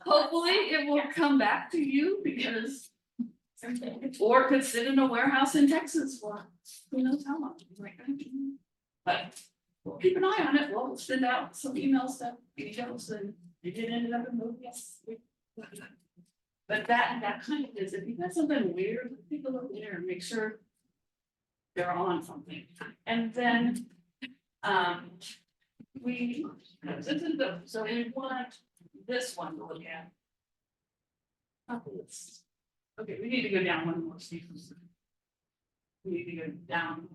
Hopefully it will come back to you because, or it could sit in a warehouse in Texas for who knows how long. Like, but we'll keep an eye on it. We'll send out some emails to videos and it did end up in movies. But that kind of is, if you got something weird, take a look there and make sure they're on something. And then, this is so we want this one to look at. Okay, we need to go down one more, Steve. We need to go down.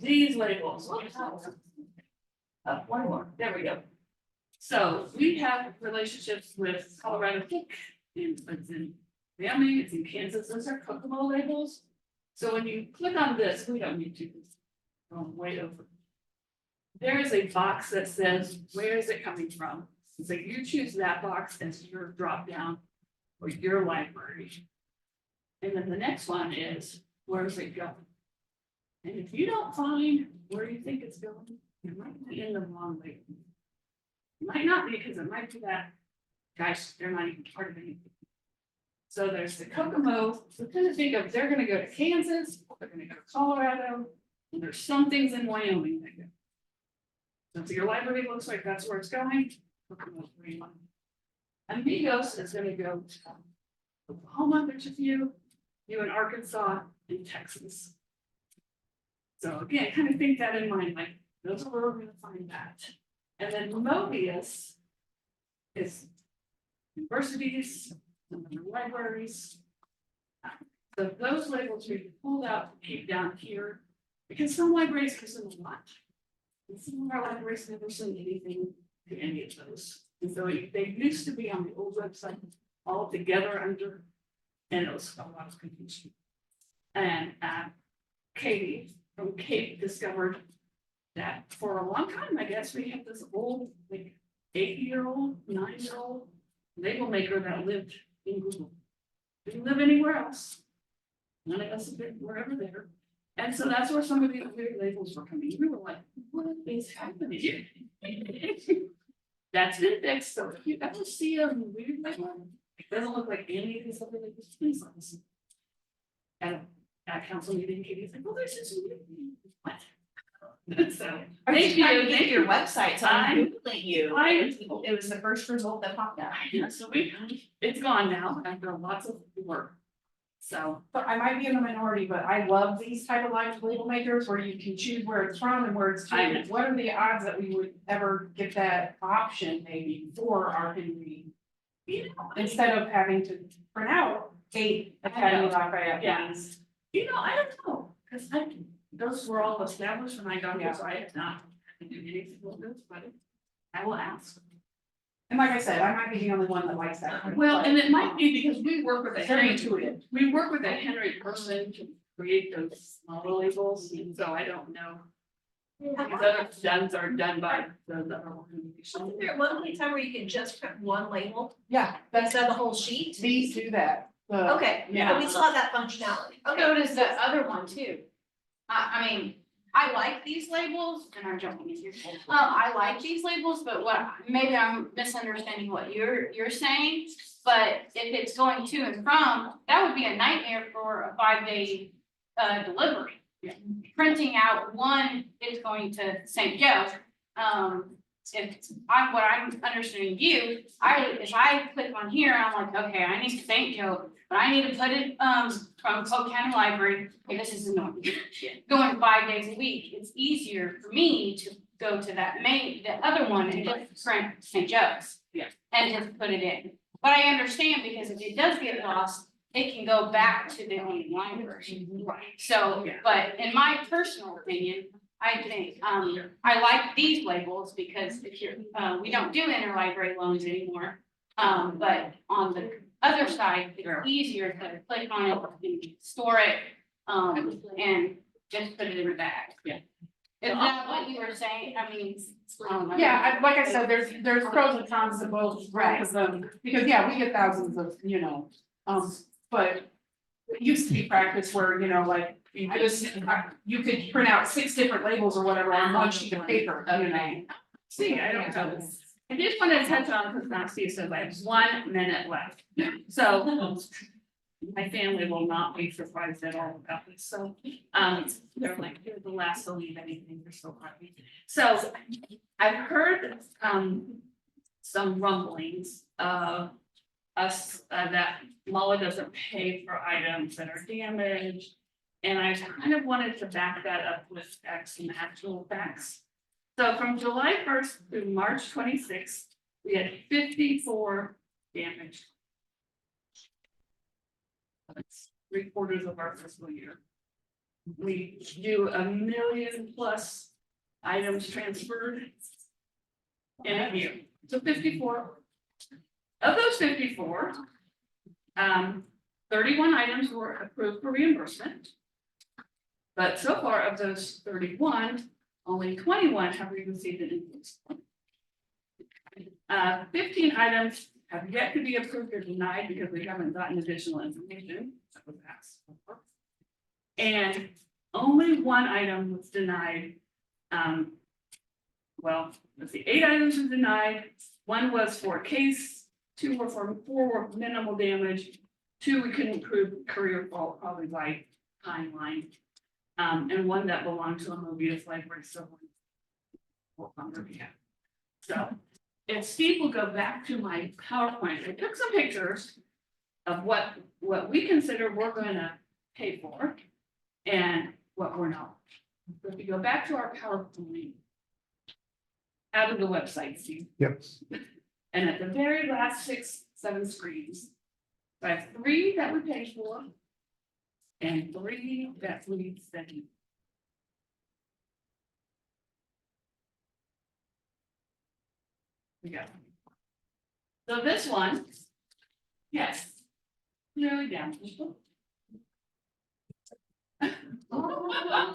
These labels. Up one more, there we go. So we have relationships with Colorado Tick, and it's in Wyoming, it's in Kansas, those are Kokomo labels. So when you click on this, we don't need to, going way over. There is a box that says, where is it coming from? So you choose that box as your drop down for your library. And then the next one is, where is it going? And if you don't find where you think it's going, it might be in the wrong way. It might not be, because it might be that, guys, they're not even part of anything. So there's the Kokomo, so kind of think of, they're gonna go to Kansas, they're gonna go to Colorado, and there's some things in Wyoming that go. So if your library looks like that's where it's going, Kokomo's where you want it. Amigos is gonna go to Oklahoma, there's a few, you in Arkansas, and Texas. So again, kind of think that in mind, like, those are where we're gonna find that. And then Mobius is universities, and then libraries. So those labels we pulled out to keep down here, because some libraries can send a lot. And some of our libraries never send anything to any of those. And so they used to be on the old website all together under, and it was a lot of confusion. And Katie from Cape discovered that for a long time, I guess, we have this old, like 8-year-old, 9-year-old label maker that lived in Google. Didn't live anywhere else. None of us were ever there. And so that's where some of these weird labels were coming. We were like, what is happening here? That's been fixed. So if you ever see a weird label, it doesn't look like any of these other labels, please let us know. At council meeting, Katie's like, well, there's this weird thing. What? So Thank you. you, thank your website, so I'm I'm- Googling you. I- It was the first result that popped up. Yeah, so it's gone now after lots of work. So, But I might be in the minority, but I love these type of label makers where you can choose where it's from and where it's I to. What are the odds that we would ever get that option maybe for our Henry? you know, Instead of having to print out 8 Academy Lafayette Yeah. ones. I don't know, because those were all established when I got here, so I have not had to do anything with this, but I will ask. And like I said, I might be the only one that likes that. Well, and it might be because we work with a It's very Henry, intuitive. we work with a Henry person to create those smaller labels, and so I don't know. These other ones are done by the other organization. Wasn't there one point in time where you could just print one label Yeah, that's, instead of the whole sheet? these do that. Okay, Yeah. but we still have that functionality. So Okay. does the other one too. I mean, I like these labels, and I'm jumping in here. I like these labels, but maybe I'm misunderstanding what you're saying. But if it's going to and from, that would be a nightmare for a 5-day delivery. Yeah. Printing out one is going to St. Joe. What I'm understanding if I click on here, I'm like, okay, I need St. Joe, but I need to put it from Polk County Library. Okay, this is annoying. Going 5 days a week, it's easier for me to go to the other one and just print St. Joe's. Yeah. And just put it in. But I understand, because if it does get lost, it can go back to the only library. Right. So, Yeah. but in my personal opinion, I think, I like these labels because if you're, we don't do interlibrary loans anymore. But on the other side, it's easier to click on it and store it, and just put it in the bag. Yeah. Is that what you were saying? I mean. Yeah, like I said, there's pros and cons to both of them, because yeah, we get thousands of, but. It used to be practice where, like, you could print out 6 different labels or whatever on one sheet of paper, See, I don't know. I just want to touch on, because Nancy says I have 1 minute left. So my family will not be surprised at all about this. So, they're like, you're the last to leave anything. They're so happy. So I've heard, some rumblings of us, that MULA doesn't pay for items that are damaged. And I kind of wanted to back that up with some actual facts. So from July 1st through March 26th, we had 54 damaged. That's 3/4 of our fiscal year. We do 1 million+ items transferred in a year. So 54. Of those 54, 31 items were approved for reimbursement. But so far of those 31, only 21 have we received an invoice. 15 items have yet to be approved or denied because we haven't gotten additional information that was asked for. And only 1 item was denied. Well, let's see, 8 items were denied. 1 was for case. 4 were minimal damage. 2 we couldn't prove Courier fault, probably by timeline. And 1 that belonged to a Mobius library, so So if Steve will go back to my PowerPoint, I took some pictures of what we consider we're gonna pay for and what we're not. So if you go back to our PowerPoint, out of the website, Steve. Yep. And at the very last 6, 7 screens, I have 3 that we paid for and 3 that we sent. We go. So this one, yes, clearly damaged. It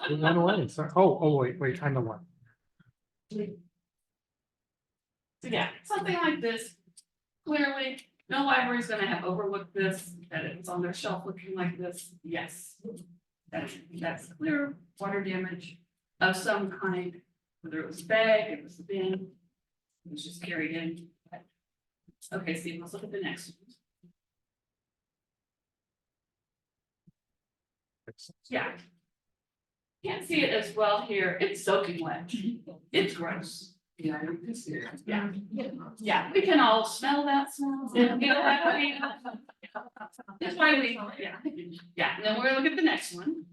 went away. Sorry. Oh, wait, I know what. So yeah, something like this, clearly, no library is gonna have overlooked this, that it's on their shelf looking like this, yes. That's clear water damage of some kind, whether it was bag, it was a bin, it was just carried in. Okay, Steve, let's look at the next one. Yeah. Can't see it as well here, it's soaking wet, it's gross. Yeah, you can see it. Yeah, we can all smell that smell. That's why we, yeah, and then we're gonna look at the next one.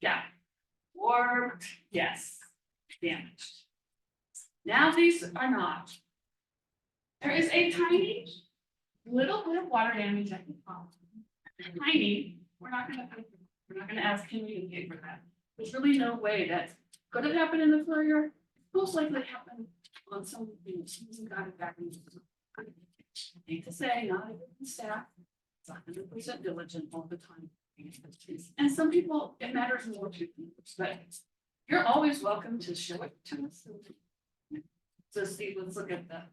Yeah. Warped, yes, damaged. Now these are not. There is a tiny little bit of water damage, I think. Tiny, we're not gonna ask him to pay for that. There's really no way that could have happened in the Courier, most likely happened on some, someone got it back in. I hate to say, not every staff, it's 100% diligent all the time. And some people, it matters more to them, but you're always welcome to show it to us. So Steve, let's look at that.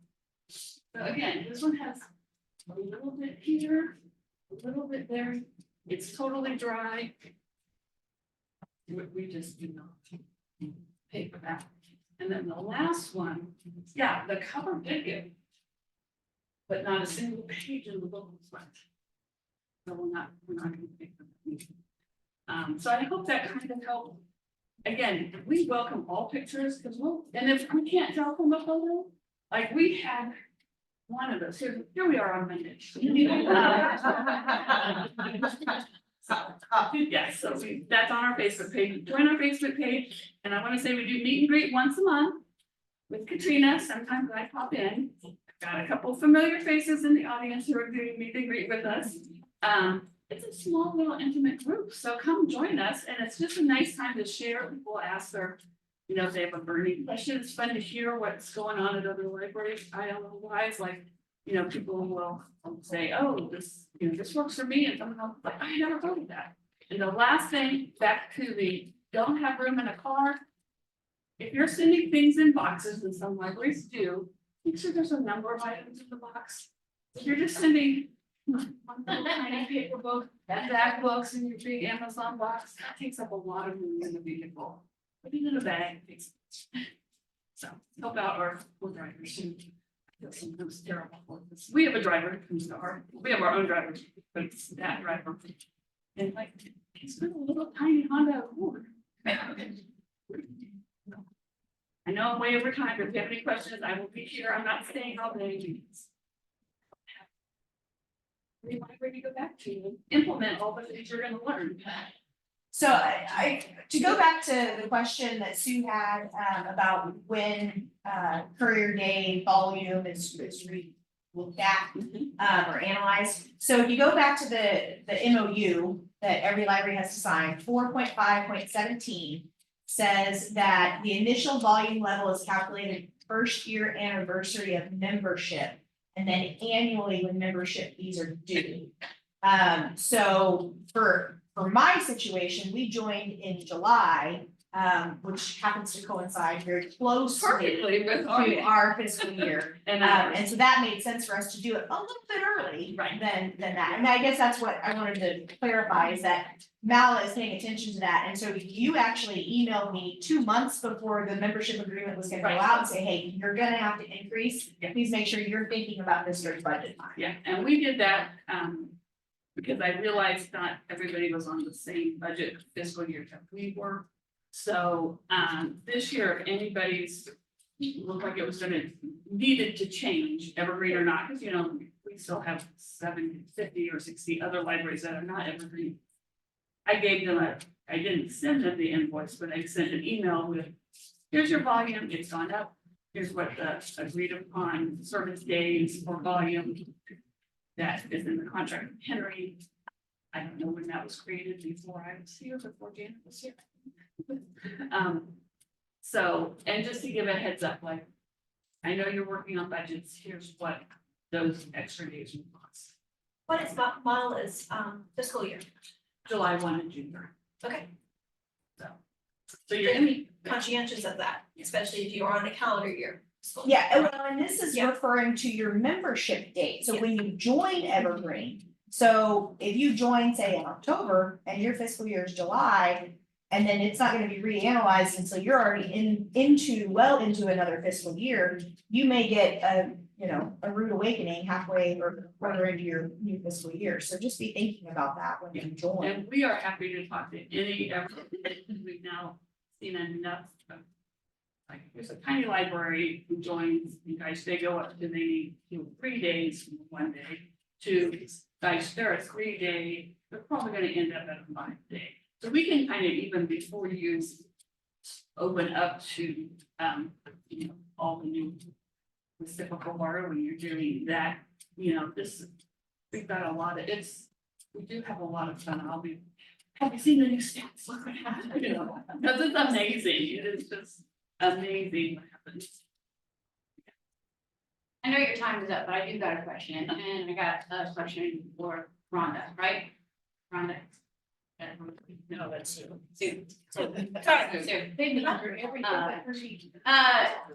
So again, this one has a little bit here, a little bit there. It's totally dry. We just do not pay for that. And then the last one, yeah, the cover did get, but not a single page in the book was left. So we're not gonna pay for that. So I hope that kind of helped. Again, we welcome all pictures because and if we can't tell from a photo, like we had one of those, here we are on Monday. Yes, so that's on our Facebook page. Join our Facebook page. And I want to say we do meet and greet once a month with Katrina. Sometimes I pop in. I've got a couple familiar faces in the audience who are doing meet and greet with us. It's a small little intimate group. So come join us. And it's just a nice time to share. People ask their, if they have a burning question. It's fun to hear what's going on at other libraries. I don't know why. It's like, people will say, oh, this works for me, and someone else is like, I never thought of that. And the last thing, back to the don't have room in a car. if you're sending things in boxes, and some libraries do, make sure there's a number of items in the box. If you're just sending one little tiny paper book, back books in your big Amazon box, that takes up a lot of room in the vehicle. Put it in a bag, takes. So help out our poor drivers who feel sometimes terrible for this. We have a driver who comes to we have our own driver, but it's that driver. And like, it's been a little tiny Honda Accord. I know I'm way over time, but if you have any questions, I will be here. I'm not staying all day. We might ready to go back to and implement all the things you're gonna learn. So to go back to the question that Sue had, about when, Courier Day volume is looked at, or analyzed. So if you go back to the MOU that every library has to sign, 4.5.17 says that the initial volume level is calculated first year anniversary of membership, and then annually when membership fees are due. So for my situation, we joined in July, which happens to coincide very closely Perfectly with to our fiscal year. And so that made sense for us to do it a little bit early Right. than that. And I guess that's what I wanted to clarify, is that Mala is paying attention to that. And so you actually emailed me 2 months before the membership agreement was gonna go Right. out and say, hey, you're gonna have to increase. Yeah. Please make sure you're thinking about this during budget time. Yeah, and we did that, because I realized not everybody was on the same budget fiscal year that we were. So, this year, if anybody's looked like it was needed to change, Evergreen or not, because we still have 50 or 60 other libraries that are not Evergreen. I gave them I didn't send them the invoice, but I sent an email with, here's your volume, it's gone up. Here's what the agreed upon service days for volume that is in the contract with Henry. I don't know when that was created, before I was here, before Janet was here. So, and just to give a heads up, like, I know you're working on budgets, here's what those extra days will cost. What is Mala's fiscal year? July 1 and June 3. Okay, So you're gonna be conscientious of that, especially if you are on a calendar year. Yeah, well, and this is Yeah. referring to your membership date, so Yeah. when you join Evergreen. So if you join, say, in October and your fiscal year is July, and then it's not gonna be reanalyzed until you're already into another fiscal year. You may get a rude awakening halfway or further into your new fiscal year, so just be thinking about that when you join. And we are happy to talk to any, we've now seen enough of, like, there's a tiny library who joins, you guys, they go up to, they need 3 days from 1 day to, guys, they're a 3-day, they're probably gonna end up at a 5-day. So we can kind of, even before you open up to, all the new reciprocal borrowing, you're doing that, we've got a lot of, we do have a lot of fun. Have you seen the new stats? Look what happened, because it's amazing. It is just amazing what happens. I know your time is up, but I do got a question, and I got a question for Rhonda, right? Rhonda? No, that's true. Sue.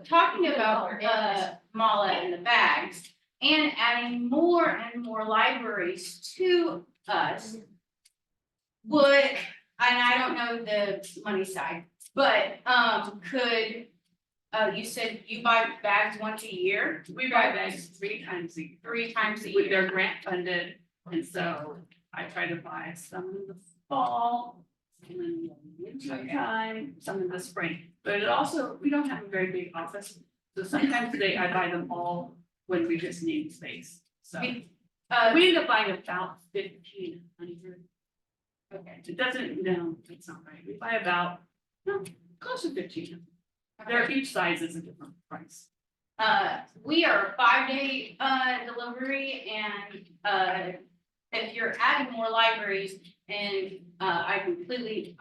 Talking about Mala and the bags and adding more and more libraries to us. Would, and I don't know the money side, but could, you said you buy bags once a year? We buy bags 3 times a year. 3 times a With year. their grant funded, and so I try to buy some in the fall, some in the winter time, some in the spring. But it also, we don't have a very big office, so sometimes I buy them all when we just need space. So we end up buying about 1,500. Okay, it doesn't, no, it's not right. We buy about, close to 1,500. They're each size is a different price. We are a 5-day delivery, and if you're adding more libraries, and I completely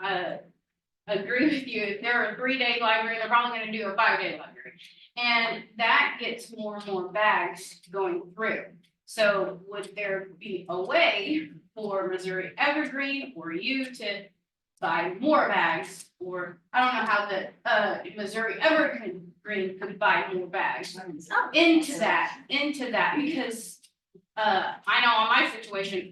agree with you, if they're a 3-day library, they're probably gonna do a 5-day library. And that gets more and more bags going through. So would there be a way for Missouri Evergreen or you to buy more bags, or I don't know how the Missouri Evergreen could buy more bags into that, because I know on my situation,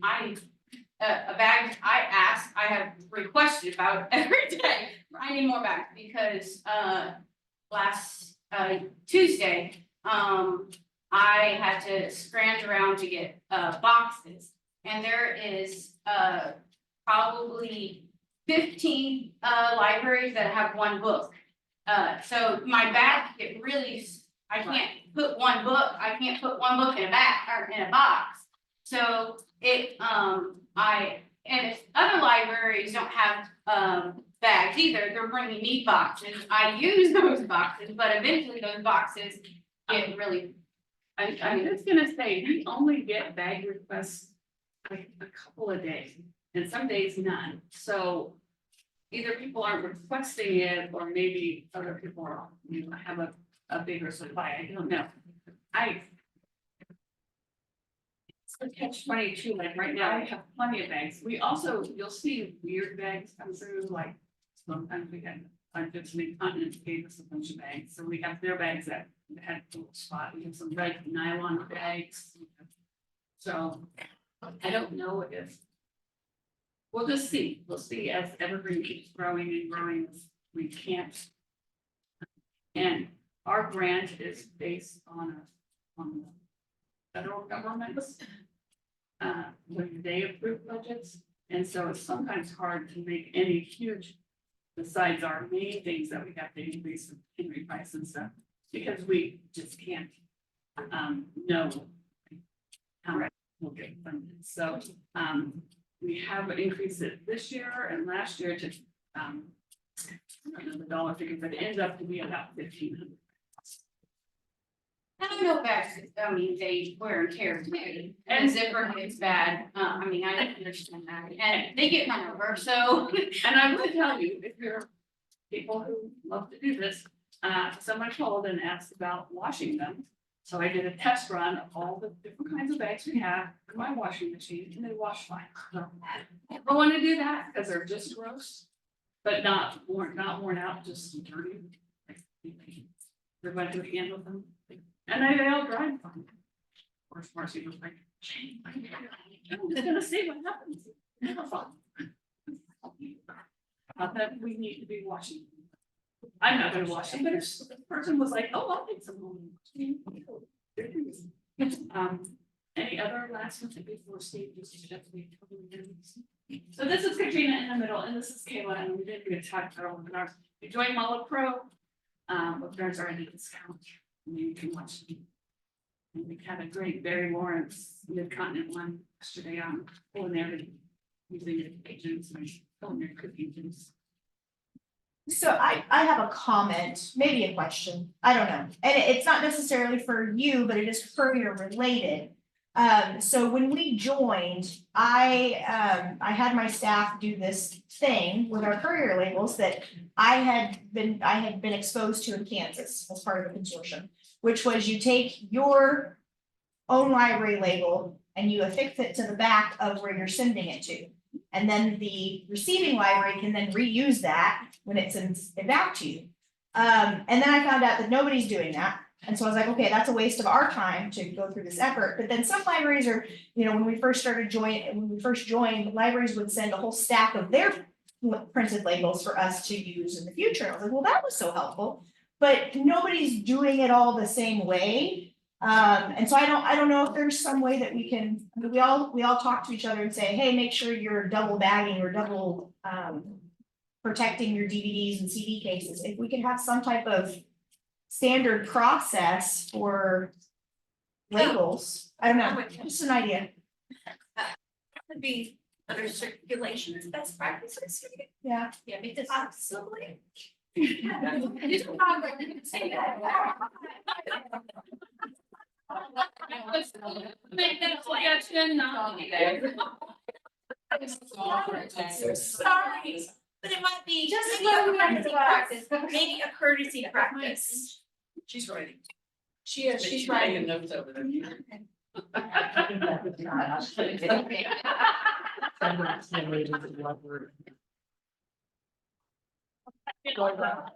a bag I have requested about every day. I need more bags because last Tuesday, I had to scrounge around to get boxes, and there is probably 15 libraries that have one book. So my bag, I can't put one book in a bag or in a box. So and if other libraries don't have bags either, they're bringing me boxes. I use those boxes, but eventually those boxes get really. I was gonna say, we only get bag requests like a couple of days, and some days none, so. Either people aren't requesting it, or maybe other people are, have a bigger supply, I don't know. It's a catch-22, like right now, I have plenty of bags. We also, you'll see weird bags come through, like sometimes we had, just make continents gave us a bunch of bags, so we have their bags that had a little spot, we have some red nylon bags. So, I don't know if. We'll just see, we'll see as Evergreen keeps growing and growing, we can't. And our grant is based on the federal government's when they approve budgets, and so it's sometimes hard to make any huge, besides our main things that we have to increase the Henry price and stuff, because we just can't know how we'll get funded, so we have increased it this year and last year to, I don't know the dollar figure, but it ends up to be about 1,500. I know bags, I mean, they wear and tear too, and zipper gets bad, I mean, I understand that, and they get run over, so. And I will tell you, if you're people who love to do this, someone called and asked about washing them. So I did a test run of all the different kinds of bags we have in my washing machine, and they wash fine. So I want to do that because they're just gross, but not worn out, just dirty. Everybody who handle them, and they all dry fine. Of course, Marcy was like, I'm just gonna see what happens. Never fun. Not that we need to be washing. I'm not gonna wash them, but if the person was like, oh, I'll take some home. Any other last ones before Steve just suggests we totally do? So this is Katrina in the middle, and this is Kayla, and we did get attacked for our webinars. We joined Mullah Pro. Webinars are at a discount, and you can watch them. And we had a great Barry Lawrence Mid-Continent one yesterday on culinary, using agents and culinary cooking things. So I have a comment, maybe a question, I don't know, and it's not necessarily for you, but it is Courier related. So when we joined, I had my staff do this thing with our Courier labels that I had been exposed to in Kansas as part of the consortium, which was you take your own library label and you affix it to the back of where you're sending it to. And then the receiving library can then reuse that when it sends it back to you. And then I found out that nobody's doing that. And so I was like, okay, that's a waste of our time to go through this effort. But then some libraries are, when we first joined, libraries would send a whole stack of their printed labels for us to use in the future. I was like, well, that was so helpful. But nobody's doing it all the same way. And so I don't know if there's some way that we can, we all talk to each other and say, hey, make sure you're double bagging or double protecting your DVDs and CD cases. If we can have some type of standard process for labels, I don't know, just an idea. Could be other circulations, best practices. Yeah. Yeah, because absolutely. Sorry, but it might be just a courtesy practice, maybe a courtesy practice. She's writing. She is, she's writing right. notes over there. Going around.